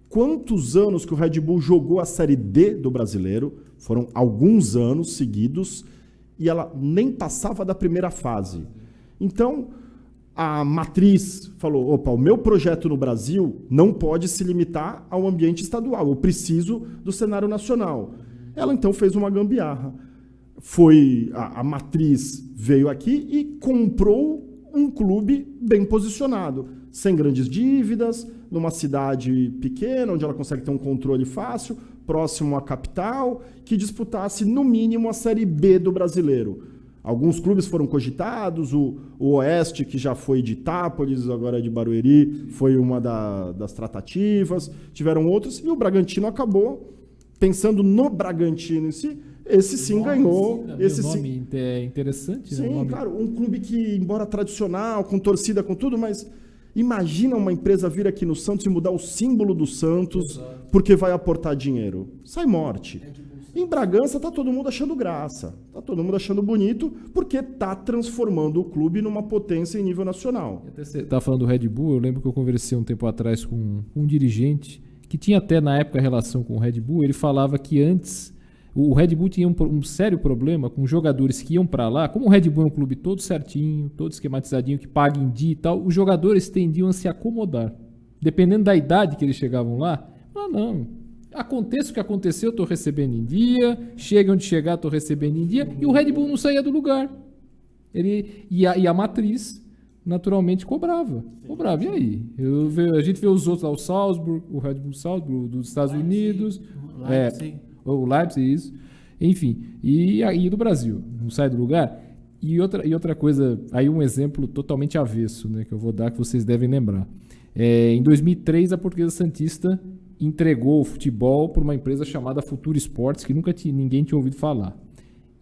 Quantos anos que o Red Bull jogou a Série D do Brasileiro? Foram alguns anos seguidos e ela nem passava da primeira fase. Então, a matriz falou, opa, o meu projeto no Brasil não pode se limitar ao ambiente estadual, eu preciso do cenário nacional. Ela então fez uma gambiarra. A matriz veio aqui e comprou um clube bem posicionado, sem grandes dívidas, numa cidade pequena, onde ela consegue ter um controle fácil, próximo à capital, que disputasse no mínimo a Série B do Brasileiro. Alguns clubes foram cogitados, o Oeste, que já foi de Itápolis, agora é de Barueri, foi uma das tratativas, tiveram outros, e o Bragantino acabou, pensando no Bragantino em si, esse sim ganhou. Esse nome é interessante, né? Sim, claro, um clube que, embora tradicional, com torcida, com tudo, mas imagina uma empresa vir aqui no Santos e mudar o símbolo do Santos porque vai aportar dinheiro. Sai morte. Em Bragança está todo mundo achando graça, está todo mundo achando bonito, porque está transformando o clube numa potência em nível nacional. Você está falando do Red Bull, eu lembro que eu conversei um tempo atrás com um dirigente que tinha até na época relação com o Red Bull. Ele falava que antes o Red Bull tinha um sério problema com jogadores que iam para lá. Como o Red Bull é um clube todo certinho, todo esquematizadinho, que paga em dia e tal, os jogadores tendiam a se acomodar. Dependendo da idade que eles chegavam lá, não, aconteça o que aconteceu, eu estou recebendo em dia, chega onde chegar, estou recebendo em dia, e o Red Bull não saía do lugar. E a matriz naturalmente cobrava. E aí? A gente vê os outros lá, o Salzburg, o Red Bull Salzburg dos Estados Unidos, o Leipzig, isso. Enfim, e aí do Brasil, não sai do lugar. E outra coisa, aí um exemplo totalmente avesso, né, que eu vou dar, que vocês devem lembrar. Em 2003, a Portuguesa Santista entregou o futebol para uma empresa chamada Futura Esportes, que ninguém tinha ouvido falar.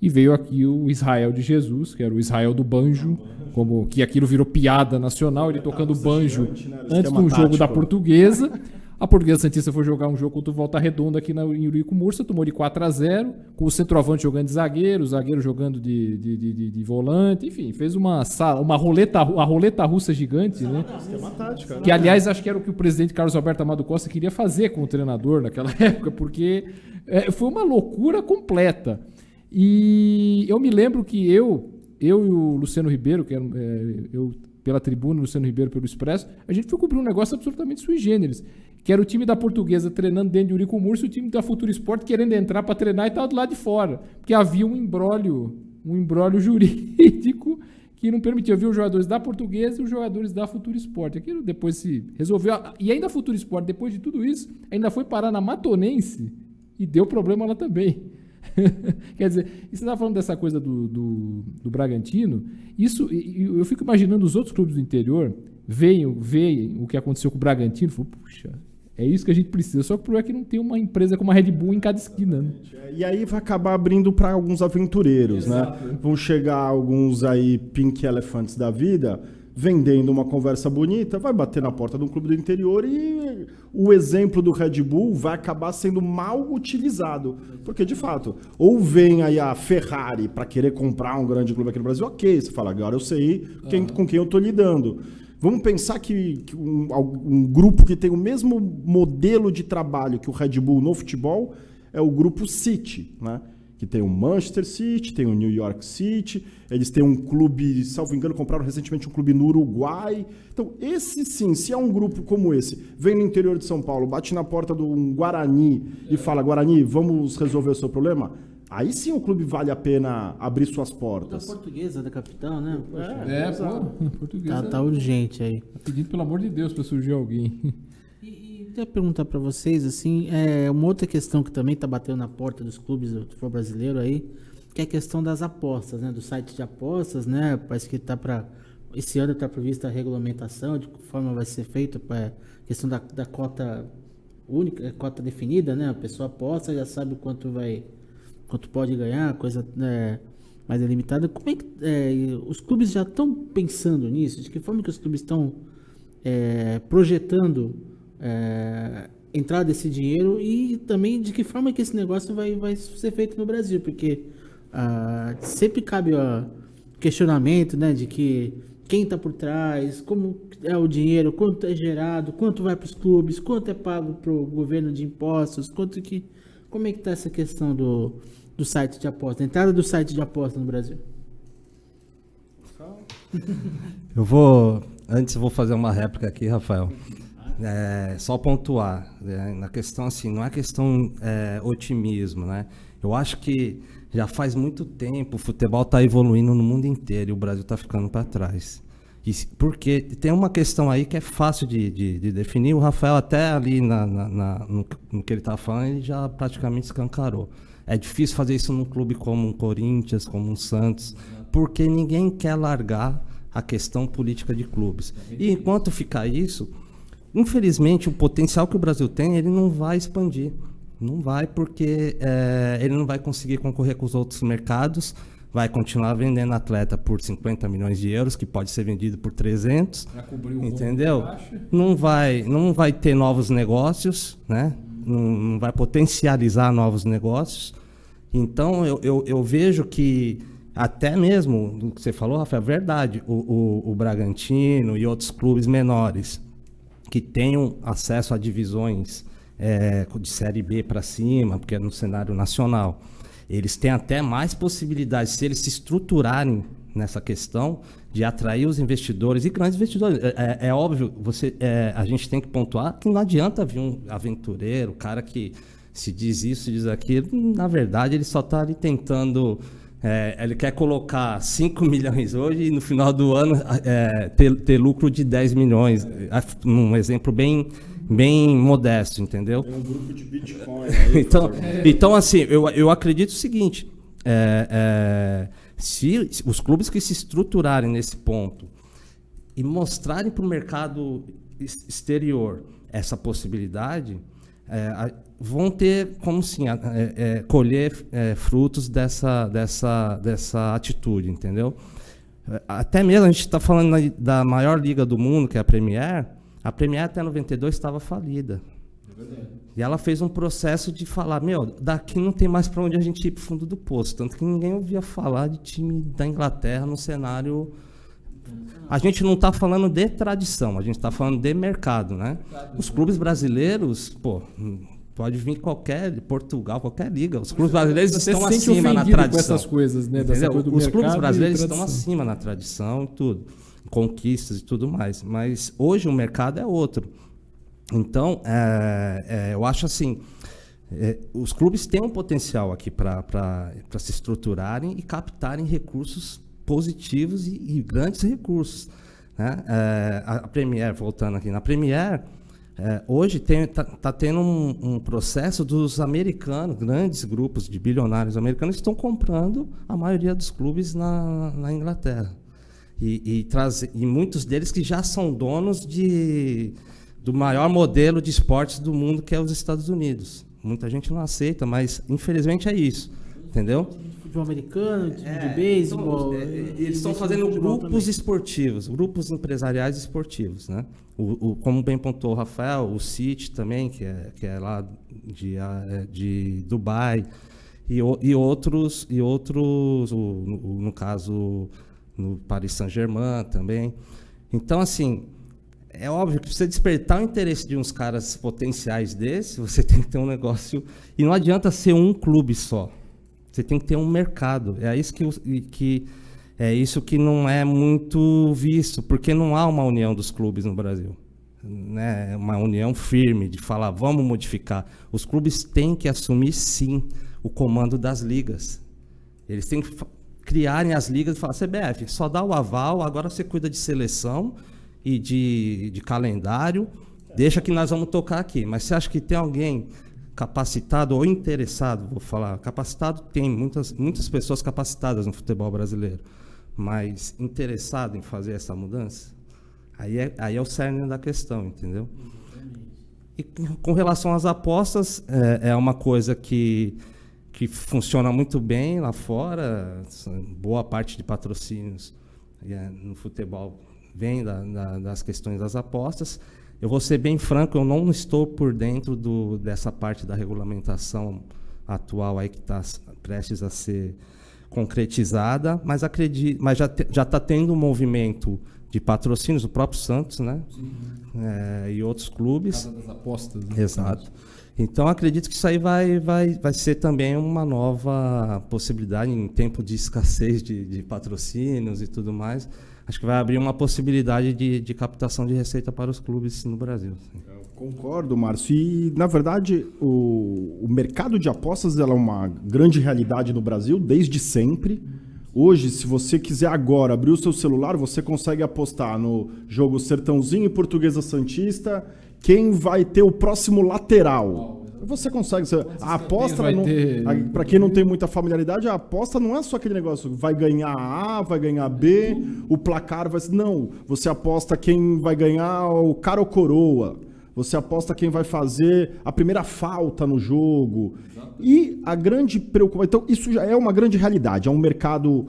E veio aqui o Israel de Jesus, que era o Israel do banjo, como que aquilo virou piada nacional, ele tocando banjo antes de um jogo da Portuguesa. A Portuguesa Santista foi jogar um jogo contra o Volta Redonda aqui em Eurico Mursa, tomou de 4-0, com o centroavante jogando de zagueiro, o zagueiro jogando de volante, enfim, fez uma roleta russa gigante, né? Que, aliás, acho que era o que o presidente Carlos Alberto Amado Costa queria fazer com o treinador naquela época, porque foi uma loucura completa. E eu me lembro que eu e o Luciano Ribeiro, que era, eu pela Tribuna, o Luciano Ribeiro pelo Expresso, a gente foi cobrir um negócio absolutamente sui generis, que era o time da Portuguesa treinando dentro de Eurico Murcio e o time da Futuro Esporte querendo entrar para treinar e estava do lado de fora, porque havia um imbróglio jurídico que não permitia. Havia os jogadores da Portuguesa e os jogadores da Futuro Esporte. Aquilo depois se resolveu. E ainda a Futuro Esporte, depois de tudo isso, ainda foi parar na Matonense e deu problema lá também. Quer dizer, e você estava falando dessa coisa do Bragantino, isso, eu fico imaginando os outros clubes do interior veem o que aconteceu com o Bragantino e falam, puxa, é isso que a gente precisa. Só que o problema é que não tem uma empresa como a Red Bull em cada esquina. Né? E aí vai acabar abrindo para alguns aventureiros, Exato. né? Vão chegar alguns aí pink elephants da vida, vendendo uma conversa bonita, vai bater na porta de um clube do interior e o exemplo do Red Bull vai acabar sendo mal utilizado. Porque, de fato, ou vem aí a Ferrari para querer comprar um grande clube aqui no Brasil, ok, você fala, agora eu sei com quem eu estou lidando. Vamos pensar que um grupo que tem o mesmo modelo de trabalho que o Red Bull no futebol é o grupo City, né? Que tem o Manchester City, tem o New York City, eles têm um clube, salvo engano, compraram recentemente um clube no Uruguai. Então, esse sim, se é um grupo como esse, vem no interior de São Paulo, bate na porta de um Guarani e fala, Guarani, vamos resolver o seu problema? Aí sim o clube vale a pena abrir suas portas. Da Portuguesa, da capital, né? Portuguesa. Tá urgente aí. Tá pedindo, pelo amor de Deus, para surgir alguém. E queria perguntar para vocês, assim, uma outra questão que também está batendo na porta dos clubes do futebol brasileiro aí, que é a questão das apostas, né? Do site de apostas, né? Parece que esse ano está prevista a regulamentação, de que forma vai ser feita a questão da cota única, cota definida, né? A pessoa aposta, já sabe quanto pode ganhar, coisa mais limitada. Como é que os clubes já estão pensando nisso? De que forma que os clubes estão projetando entrar desse dinheiro e também de que forma que esse negócio vai ser feito no Brasil? Porque sempre cabe o questionamento, né, de que quem está por trás, como é o dinheiro, quanto é gerado, quanto vai para os clubes, quanto é pago para o governo de impostos, como é que está essa questão do site de aposta, a entrada do site de aposta no Brasil? Antes eu vou fazer uma réplica aqui, Rafael. Só pontuar, na questão assim, não é questão otimismo, né? Eu acho que já faz muito tempo o futebol está evoluindo no mundo inteiro e o Brasil está ficando para trás. Porque tem uma questão aí que é fácil de definir, o Rafael até ali no que ele estava falando, ele já praticamente escancarou. É difícil fazer isso num clube como um Corinthians, como um Santos, porque ninguém quer largar a questão política de clubes. E enquanto ficar isso, infelizmente, o potencial que o Brasil tem, ele não vai expandir. Não vai, porque ele não vai conseguir concorrer com os outros mercados, vai continuar vendendo atleta por 50 milhões de euros, que pode ser vendido por 300, entendeu? Não vai ter novos negócios, né? Não vai potencializar novos negócios. Então, eu vejo que, até mesmo, o que você falou, Rafael, é verdade, o Bragantino e outros clubes menores que tenham acesso a divisões de Série B para cima, porque é no cenário nacional, eles têm até mais possibilidades, se eles se estruturarem nessa questão, de atrair os investidores, e grandes investidores. É óbvio, a gente tem que pontuar que não adianta vir um aventureiro, o cara que se diz isso, se diz aquilo, na verdade ele só está ali tentando... ele quer colocar 5 milhões hoje e no final do ano ter lucro de 10 milhões. Um exemplo bem modesto, entendeu? Tem um grupo de Bitcoin. Então, assim, eu acredito o seguinte, se os clubes que se estruturarem nesse ponto e mostrarem para o mercado exterior essa possibilidade, vão ter, como sim, colher frutos dessa atitude, entendeu? Até mesmo a gente está falando da maior liga do mundo, que é a Premier até 92 estava falida. E ela fez um processo de falar, daqui não tem mais para onde a gente ir para o fundo do poço. Tanto que ninguém ouvia falar de time da Inglaterra no cenário... A gente não está falando de tradição, a gente está falando de mercado, né? Os clubes brasileiros, Pode vir Portugal, qualquer liga. Os clubes brasileiros Você estão se sente acima na ofendido tradição. com essas coisas, né? Dessa Entendeu? coisa do Os clubes mercado brasileiros e estão tradição. acima na tradição e tudo, conquistas e tudo mais. Mas hoje o mercado é outro. Então, eu acho assim, os clubes têm um potencial aqui para se estruturarem e captarem recursos positivos e grandes recursos, né? A Premier, voltando aqui, na Premier, hoje está tendo um processo dos americanos, grandes grupos de bilionários americanos que estão comprando a maioria dos clubes na Inglaterra. E muitos deles que já são donos do maior modelo de esportes do mundo, que é os Estados Unidos. Muita gente não aceita, mas infelizmente é isso, entendeu? Futebol americano, de beisebol. Eles estão fazendo grupos esportivos, grupos empresariais esportivos, né? Como bem pontuou o Rafael, o City também, que é lá de Dubai, e outros, no caso, no Paris Saint-Germain também. Então, assim, é óbvio que para você despertar o interesse de uns caras potenciais desses, você tem que ter um negócio... E não adianta ser um clube só. Você tem que ter um mercado. É isso que não é muito visto, porque não há uma união dos clubes no Brasil, né? Uma união firme de falar, vamos modificar. Os clubes têm que assumir, sim, o comando das ligas. Eles têm que criarem as ligas e falar, CBF, só dá o aval, agora você cuida de seleção e de calendário, deixa que nós vamos tocar aqui. Mas você acha que tem alguém capacitado ou interessado, vou falar, capacitado tem muitas pessoas capacitadas no futebol brasileiro, mas interessado em fazer essa mudança? Aí é o cerne da questão, entendeu? E com relação às apostas, é uma coisa que funciona muito bem lá fora. Boa parte de patrocínios no futebol vem das questões das apostas. Eu vou ser bem franco, eu não estou por dentro dessa parte da regulamentação atual aí que está prestes a ser concretizada, mas já está tendo um movimento de patrocínios, o próprio Santos, né? E outros clubes. Casa das apostas. Né? Exato. Então, acredito que isso aí vai ser também uma nova possibilidade em tempo de escassez de patrocínios e tudo mais. Acho que vai abrir uma possibilidade de captação de receita para os clubes no Brasil. Eu concordo, Márcio. E, na verdade, o mercado de apostas é uma grande realidade no Brasil desde sempre. Hoje, se você quiser agora abrir o seu celular, você consegue apostar no jogo Sertãozinho e Portuguesa Santista, quem vai ter o próximo lateral. Você consegue. A aposta, para quem não tem muita familiaridade, a aposta não é só aquele negócio, vai ganhar A, vai ganhar B, o placar vai ser... Não, você aposta quem vai ganhar o cara ou coroa. Você aposta quem vai fazer a primeira falta no jogo. E a grande preocupação... Então, isso já é uma grande realidade. É um mercado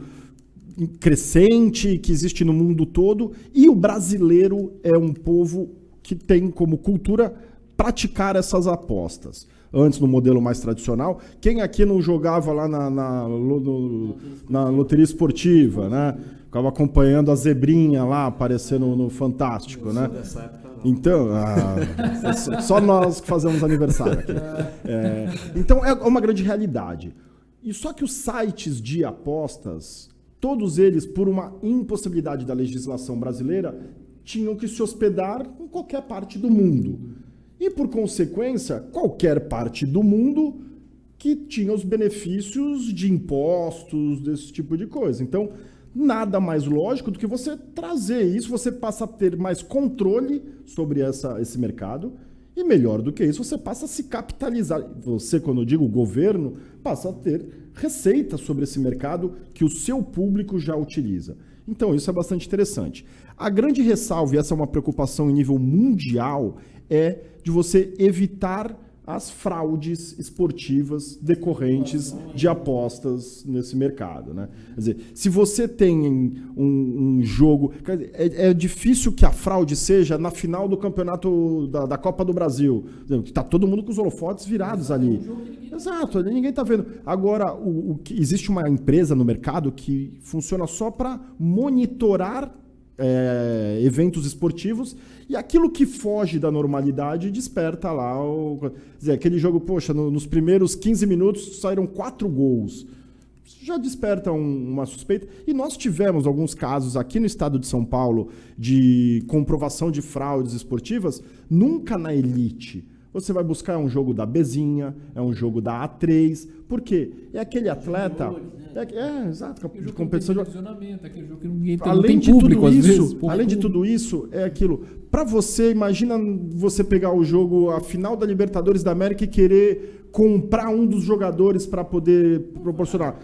crescente que existe no mundo todo. E o brasileiro é um povo que tem como cultura praticar essas apostas. Antes, no modelo mais tradicional, quem aqui não jogava lá na loteria esportiva, né? Ficava acompanhando a zebrinha lá aparecendo no Fantástico, né? Então, só nós que fazemos aniversário aqui. Então, é uma grande realidade. E só que os sites de apostas, todos eles, por uma impossibilidade da legislação brasileira, tinham que se hospedar em qualquer parte do mundo. E, por consequência, qualquer parte do mundo que tinha os benefícios de impostos, desse tipo de coisa. Então, nada mais lógico do que você trazer isso, você passa a ter mais controle sobre esse mercado, e melhor do que isso, você passa a se capitalizar. Você, quando eu digo governo, passa a ter receita sobre esse mercado que o seu público já utiliza. Então, isso é bastante interessante. A grande ressalva, e essa é uma preocupação em nível mundial, é de você evitar as fraudes esportivas decorrentes de apostas nesse mercado, né? Quer dizer, se você tem um jogo... É difícil que a fraude seja na final do campeonato da Copa do Brasil, que está todo mundo com os holofotes virados ali. Exato, ninguém está vendo. Agora, existe uma empresa no mercado que funciona só para monitorar eventos esportivos, e aquilo que foge da normalidade desperta lá quer dizer, aquele jogo, poxa, nos primeiros 15 minutos saíram 4 gols. Isso já desperta uma suspeita. E nós tivemos alguns casos aqui no estado de São Paulo de comprovação de fraudes esportivas, nunca na elite. Você vai buscar um jogo da Bezinha, é um jogo da A3, por quê? É aquele atleta... exato, de competição de... Aquele jogo que ninguém tem, além não tem de público, tudo às isso, vezes. além de tudo isso, é aquilo. Para você, imagina você pegar o jogo, a final da Libertadores da América e querer comprar um dos jogadores para poder proporcionar.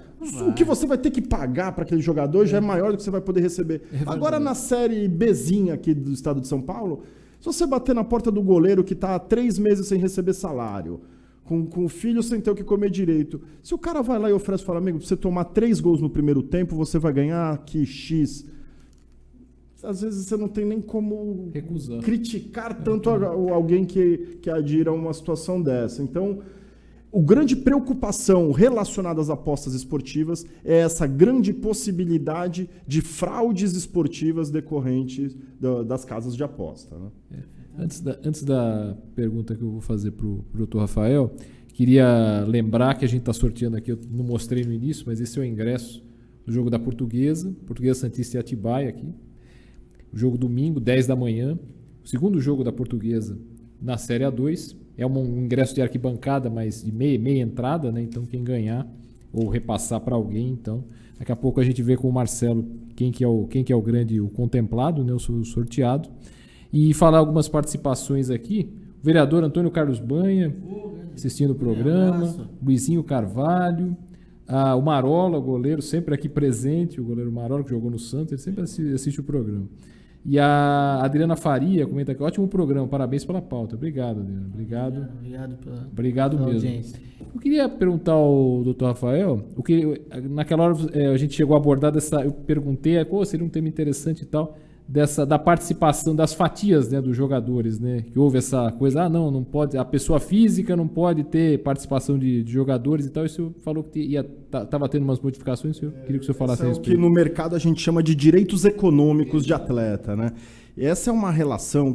O que você vai ter que pagar para aquele jogador já é maior do que você vai poder receber. Agora, na série Bzinha aqui do estado de São Paulo, se você bater na porta do goleiro que está há 3 meses sem receber salário, com o filho sem ter o que comer direito, se o cara vai lá e oferece e fala, amigo, pra você tomar 3 gols no primeiro tempo, você vai ganhar aqui X. Às vezes você não tem nem como recusar, criticar tanto alguém que adira a uma situação dessa. Então, a grande preocupação relacionada às apostas esportivas é essa grande possibilidade de fraudes esportivas decorrentes das casas de aposta. Né? Antes da pergunta que eu vou fazer para o Dr. Rafael, queria lembrar que a gente está sorteando aqui, eu não mostrei no início, mas esse é o ingresso do jogo da Portuguesa Santista e Atibaia aqui. O jogo domingo, 10 da manhã. O segundo jogo da Portuguesa na Série A2. É um ingresso de arquibancada, mas de meia entrada, né? Então quem ganhar ou repassar para alguém, então daqui a pouco a gente vê com o Marcelo quem que é o grande, o contemplado, né? O sorteado. E falar algumas participações aqui. O vereador Antônio Carlos Banha, assistindo o programa. Luizinho Carvalho. O Marola, o goleiro, sempre aqui presente. O goleiro Marola, que jogou no Santos, ele sempre assiste o programa. E a Adriana Faria comenta aqui, ótimo programa, parabéns pela pauta. Obrigado, Adriana. Obrigado mesmo. Audiência. Eu queria perguntar ao Dr. Rafael, naquela hora a gente chegou a abordar eu perguntei, seria um tema interessante e tal, da participação das fatias, né, dos jogadores, né? Que houve essa coisa, não pode, a pessoa física não pode ter participação de jogadores e tal. E o senhor falou que estava tendo umas modificações, eu queria que o senhor falasse a respeito. É o que no mercado a gente chama de direitos econômicos de atleta, né? E essa é uma relação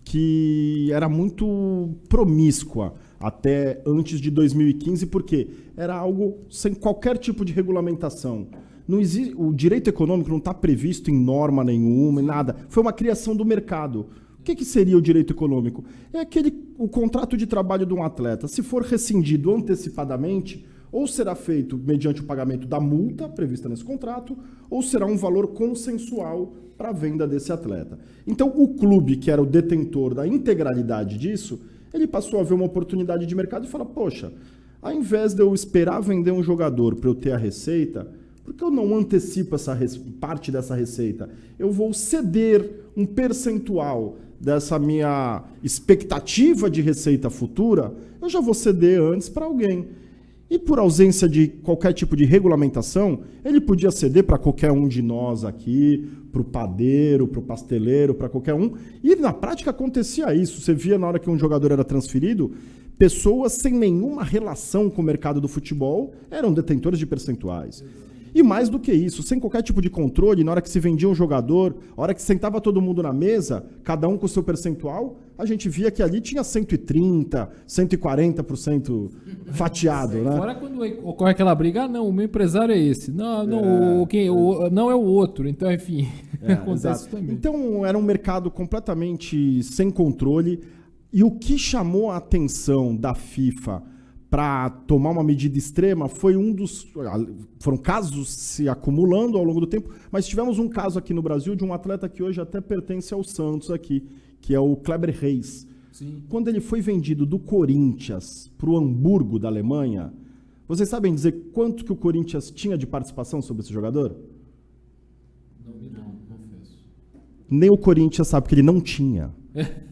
que era muito promíscua até antes de 2015, porque era algo sem qualquer tipo de regulamentação. Não existe, o direito econômico não está previsto em norma nenhuma, em nada. Foi uma criação do mercado. O que seria o direito econômico? É o contrato de trabalho de um atleta. Se for rescindido antecipadamente, ou será feito mediante o pagamento da multa prevista nesse contrato, ou será um valor consensual para a venda desse atleta. Então, o clube, que era o detentor da integralidade disso, ele passou a ver uma oportunidade de mercado e fala, poxa, ao invés de eu esperar vender um jogador para eu ter a receita, por que eu não antecipo parte dessa receita? Eu vou ceder um percentual dessa minha expectativa de receita futura, eu já vou ceder antes para alguém. E por ausência de qualquer tipo de regulamentação, ele podia ceder para qualquer um de nós aqui, para o padeiro, para o pasteleiro, para qualquer um. E na prática acontecia isso. Você via na hora que um jogador era transferido, pessoas sem nenhuma relação com o mercado do futebol eram detentores de percentuais. E mais do que isso, sem qualquer tipo de controle, na hora que se vendia um jogador, na hora que sentava todo mundo na mesa, cada um com o seu percentual, a gente via que ali tinha 130%, 140% fatiado. Né? Fora quando ocorre aquela briga, não, o meu empresário é esse, não é o outro, então enfim, acontece isso também. Então era um mercado completamente sem controle, e o que chamou a atenção da FIFA para tomar uma medida extrema foram casos se acumulando ao longo do tempo, mas tivemos um caso aqui no Brasil de um atleta que hoje até pertence ao Santos aqui, que é o Kleber Reis. Sim. Quando ele foi vendido do Corinthians para o Hamburgo da Alemanha, vocês sabem dizer quanto que o Corinthians tinha de participação sobre esse jogador? Não fez. Nem o Corinthians sabe que ele não tinha.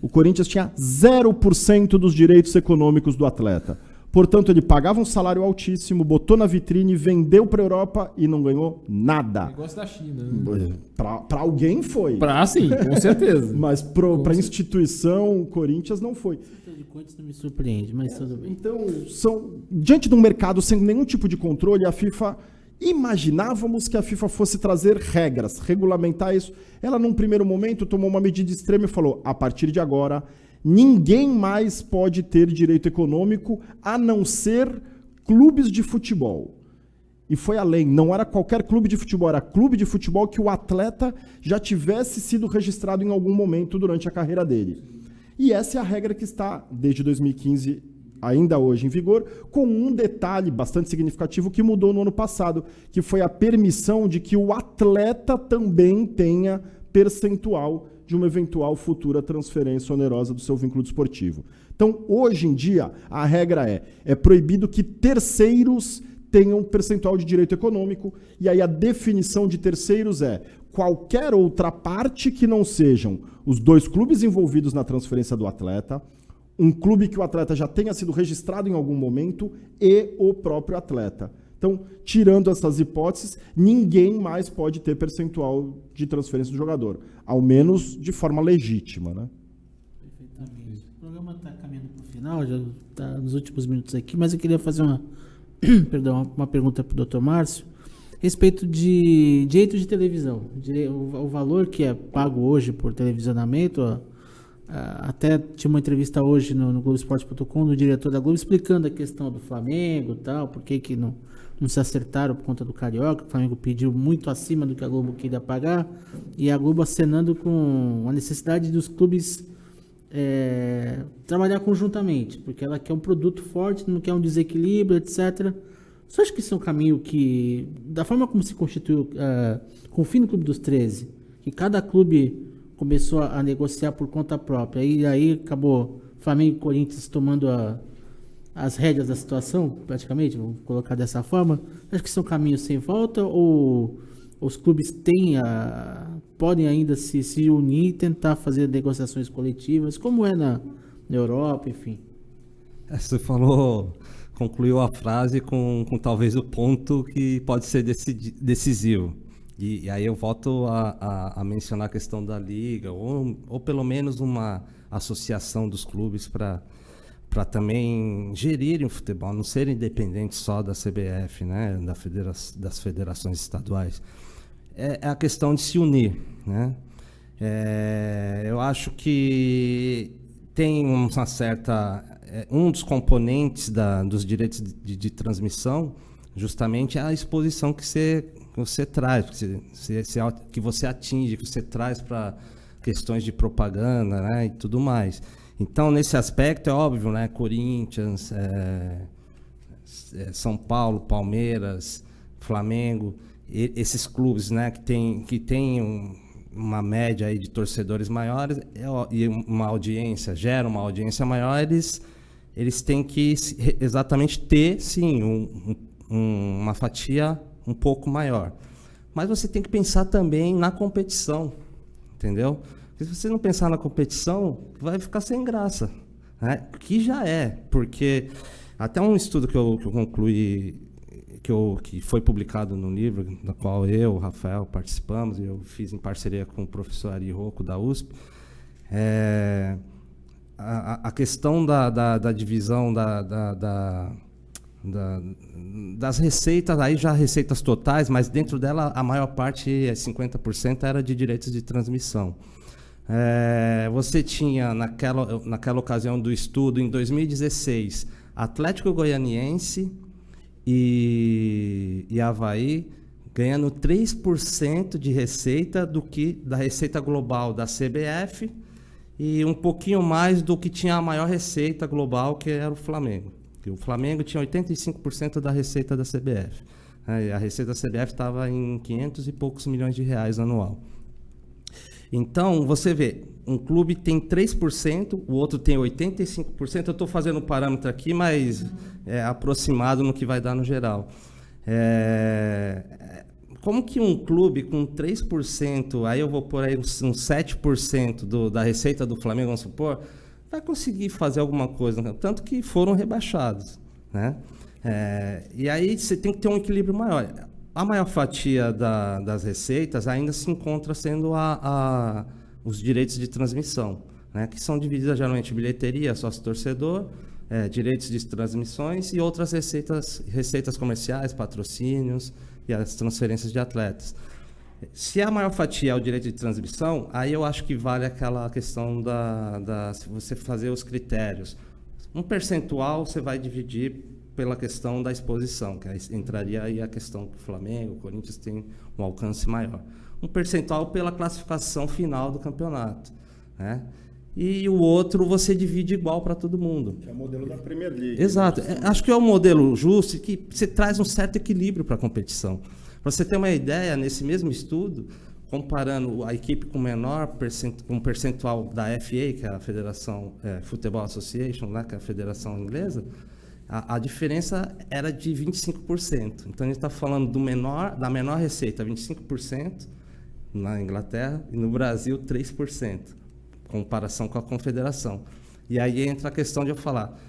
O Corinthians tinha 0% dos direitos econômicos do atleta. Portanto, ele pagava um salário altíssimo, botou na vitrine, vendeu para a Europa e não ganhou nada. Negócio da China. Né? Para alguém foi. Sim, com certeza. Mas para a instituição, o Corinthians não foi. De contas não me surpreende, mas tudo bem. Então, diante de um mercado sem nenhum tipo de controle, a FIFA Imaginávamos que a FIFA fosse trazer regras, regulamentar isso. Ela, num primeiro momento, tomou uma medida extrema e falou, a partir de agora, ninguém mais pode ter direito econômico a não ser clubes de futebol. E foi além, não era qualquer clube de futebol, era clube de futebol que o atleta já tivesse sido registrado em algum momento durante a carreira dele. E essa é a regra que está, desde 2015, ainda hoje em vigor, com um detalhe bastante significativo que mudou no ano passado, que foi a permissão de que o atleta também tenha percentual de uma eventual futura transferência onerosa do seu vínculo desportivo. Então, hoje em dia, a regra é proibido que terceiros tenham percentual de direito econômico, e aí a definição de terceiros é qualquer outra parte que não sejam os dois clubes envolvidos na transferência do atleta, um clube que o atleta já tenha sido registrado em algum momento e o próprio atleta. Então, tirando essas hipóteses, ninguém mais pode ter percentual de transferência do jogador, ao menos de forma legítima, né? Perfeitamente. O programa está caminhando para o final, já está nos últimos minutos aqui, mas eu queria fazer uma pergunta para o Dr. Márcio a respeito de direitos de televisão, o valor que é pago hoje por televisionamento. Até tinha uma entrevista hoje no Globoesporte.com do diretor da Globo explicando a questão do Flamengo e tal, por que não se acertaram por conta do Carioca. O Flamengo pediu muito acima do que a Globo queria pagar, e a Globo acenando com a necessidade dos clubes trabalhar conjuntamente, porque ela quer um produto forte, não quer um desequilíbrio, etc. Você acha que isso é um caminho que, da forma como se constituiu com o fim do Clube dos 13, que cada clube começou a negociar por conta própria, e aí acabou Flamengo e Corinthians tomando as rédeas da situação, praticamente, vamos colocar dessa forma. Acho que isso é um caminho sem volta, ou os clubes podem ainda se unir e tentar fazer negociações coletivas, como é na Europa, enfim? Você concluiu a frase com talvez o ponto que pode ser decisivo. E aí eu volto a mencionar a questão da liga, ou pelo menos uma associação dos clubes para também gerirem o futebol, não serem dependentes só da CBF, né, das federações estaduais. É a questão de se unir, né? Eu acho que tem uma certa... um dos componentes dos direitos de transmissão justamente é a exposição que você traz, que você atinge, que você traz para questões de propaganda, né, e tudo mais. Então, nesse aspecto, é óbvio, né, Corinthians, São Paulo, Palmeiras, Flamengo, esses clubes, né, que tem uma média aí de torcedores maiores e uma audiência, geram uma audiência maior, eles têm que exatamente ter, sim, uma fatia um pouco maior. Mas você tem que pensar também na competição, entendeu? Porque se você não pensar na competição, vai ficar sem graça, né? Que já é, porque até um estudo que eu concluí, que foi publicado no livro, na qual eu, o Rafael, participamos, e eu fiz em parceria com o professor Ari Rocco, da USP, a questão da divisão das receitas, aí já receitas totais, mas dentro dela a maior parte, 50%, era de direitos de transmissão. Você tinha, naquela ocasião do estudo, em 2016, Atlético Goianiense e Avaí ganhando 3% de receita da receita global da CBF, e um pouquinho mais do que tinha a maior receita global, que era o Flamengo. O Flamengo tinha 85% da receita da CBF. A receita da CBF estava em 500 e poucos milhões de reais anual. Então, você vê, um clube tem 3%, o outro tem 85%. Eu estou fazendo um parâmetro aqui, mas é aproximado no que vai dar no geral. Como que um clube com 3%, aí eu vou pôr aí uns 7% da receita do Flamengo, vamos supor, vai conseguir fazer alguma coisa, né? Tanto que foram rebaixados, né? E aí você tem que ter um equilíbrio maior. A maior fatia das receitas ainda se encontra sendo os direitos de transmissão, né? Que são divididas geralmente em bilheteria, sócio-torcedor, direitos de transmissões e outras receitas comerciais, patrocínios, e as transferências de atletas. Se a maior fatia é o direito de transmissão, aí eu acho que vale aquela questão se você fazer os critérios. Um percentual você vai dividir pela questão da exposição, que aí entraria aí a questão que o Flamengo, o Corinthians tem um alcance maior. Um percentual pela classificação final do campeonato, né? E o outro você divide igual para todo mundo. Que é o modelo da Premier League. Exato. Acho que é um modelo justo e que você traz um certo equilíbrio para a competição. Para você ter uma ideia, nesse mesmo estudo, comparando a equipe com um percentual da FA, que é a Federação Football Association, né, que é a federação inglesa, a diferença era de 25%. Então, a gente está falando da menor receita, 25%, na Inglaterra, e no Brasil, 3%, comparação com a confederação. E aí entra a questão de eu falar,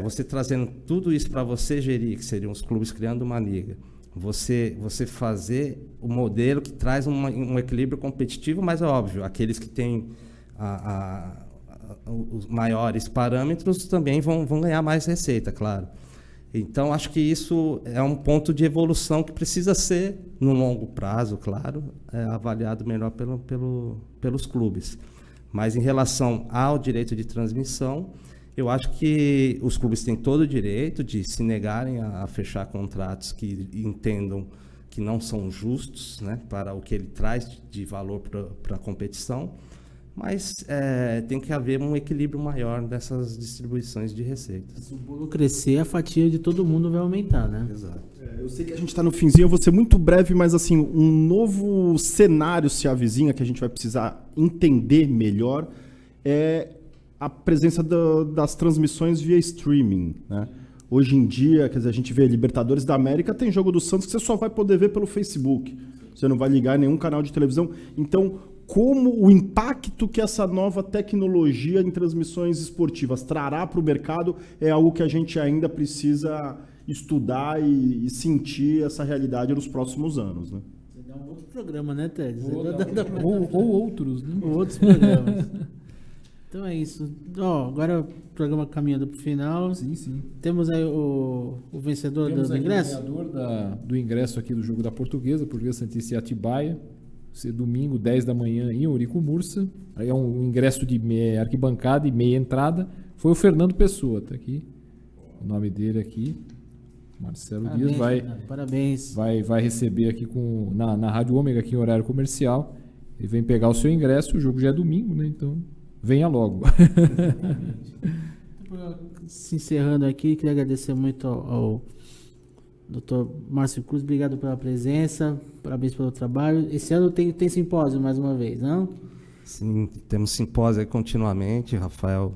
você trazendo tudo isso para você gerir, que seriam os clubes criando uma liga, você fazer o modelo que traz um equilíbrio competitivo, mas é óbvio, aqueles que têm os maiores parâmetros também vão ganhar mais receita, claro. Então, acho que isso é um ponto de evolução que precisa ser, no longo prazo, claro, avaliado melhor pelos clubes. Mas, em relação ao direito de transmissão, eu acho que os clubes têm todo o direito de se negarem a fechar contratos que entendam que não são justos, né, para o que ele traz de valor para a competição, mas tem que haver um equilíbrio maior dessas distribuições de receitas. Se o bolo crescer, a fatia de todo mundo vai aumentar, né? Exato. Eu sei que a gente está no finzinho, eu vou ser muito breve, mas assim, um novo cenário se avizinha que a gente vai precisar entender melhor é a presença das transmissões via streaming, né? Hoje em dia, quer dizer, a gente vê Libertadores da América, tem jogo do Santos que você só vai poder ver pelo Facebook. Você não vai ligar em nenhum canal de televisão. Então, como o impacto que essa nova tecnologia em transmissões esportivas trará para o mercado é algo que a gente ainda precisa estudar e sentir essa realidade nos próximos anos, né? Você dá um outro programa, né, Ted? Ou outros, né? Outros programas. Então é isso. Agora o programa caminhando para o final. Sim. Temos aí o vencedor do ingresso? O vencedor do ingresso aqui do jogo da Portuguesa Santista e Atibaia. Domingo, 10 da manhã, em Eurico Mursa. Aí é um ingresso de arquibancada e meia entrada. Foi o Fernando Pessoa, tá aqui. O nome dele aqui. Marcelo Dias parabéns. Vai receber aqui na Rádio Ômega, aqui em horário comercial. Ele vem pegar o seu ingresso. O jogo já é domingo, né? Então, venha logo. Se encerrando aqui, queria agradecer muito ao Dr. Márcio Cruz, obrigado pela presença, parabéns pelo trabalho. Esse ano tem simpósio mais uma vez, não? Sim, temos simpósio aí continuamente. O Rafael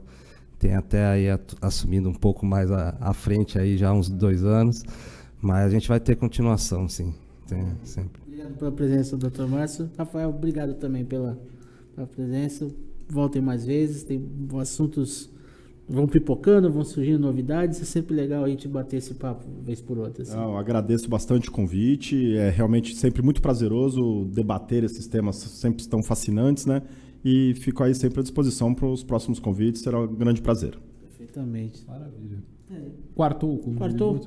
tem até aí assumido um pouco mais à frente aí já há uns 2 anos, mas a gente vai ter continuação, sim. Tem, sempre. Obrigado pela presença, Dr. Márcio. Rafael, obrigado também pela presença. Voltem mais vezes, tem assuntos vão pipocando, vão surgindo novidades, é sempre legal a gente bater esse papo vez por outra. Assim. Eu agradeço bastante o convite, é realmente sempre muito prazeroso debater esses temas, sempre estão fascinantes, né? E fico aí sempre à disposição para os próximos convites, será um grande prazer. Perfeitamente. Maravilha. Quartou. Quartou.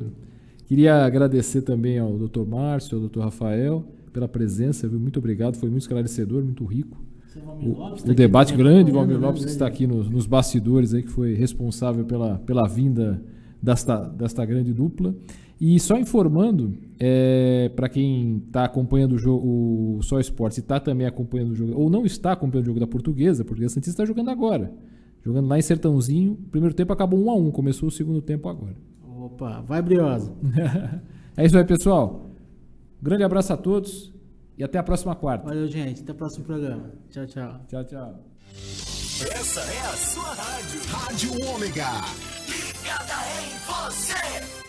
Queria agradecer também ao Dr. Márcio, ao Dr. Rafael, pela presença, viu? Muito obrigado, foi muito esclarecedor, muito rico. O debate grande, Valmir Lopes, que está aqui nos bastidores, aí, que foi responsável pela vinda desta grande dupla. E só informando, para quem está acompanhando o Só Esportes e está também acompanhando o jogo, ou não está acompanhando o jogo da Portuguesa, a Portuguesa Santista está jogando agora. Jogando lá em Sertãozinho. O primeiro tempo acabou 1-1, começou o segundo tempo agora. Opa, vai Briosa. É isso aí, pessoal. Grande abraço a todos. E até a próxima quarta. Valeu, gente. Até o próximo programa. Tchau. Tchau. Essa é a sua rádio. Rádio Ômega. Ligada em você.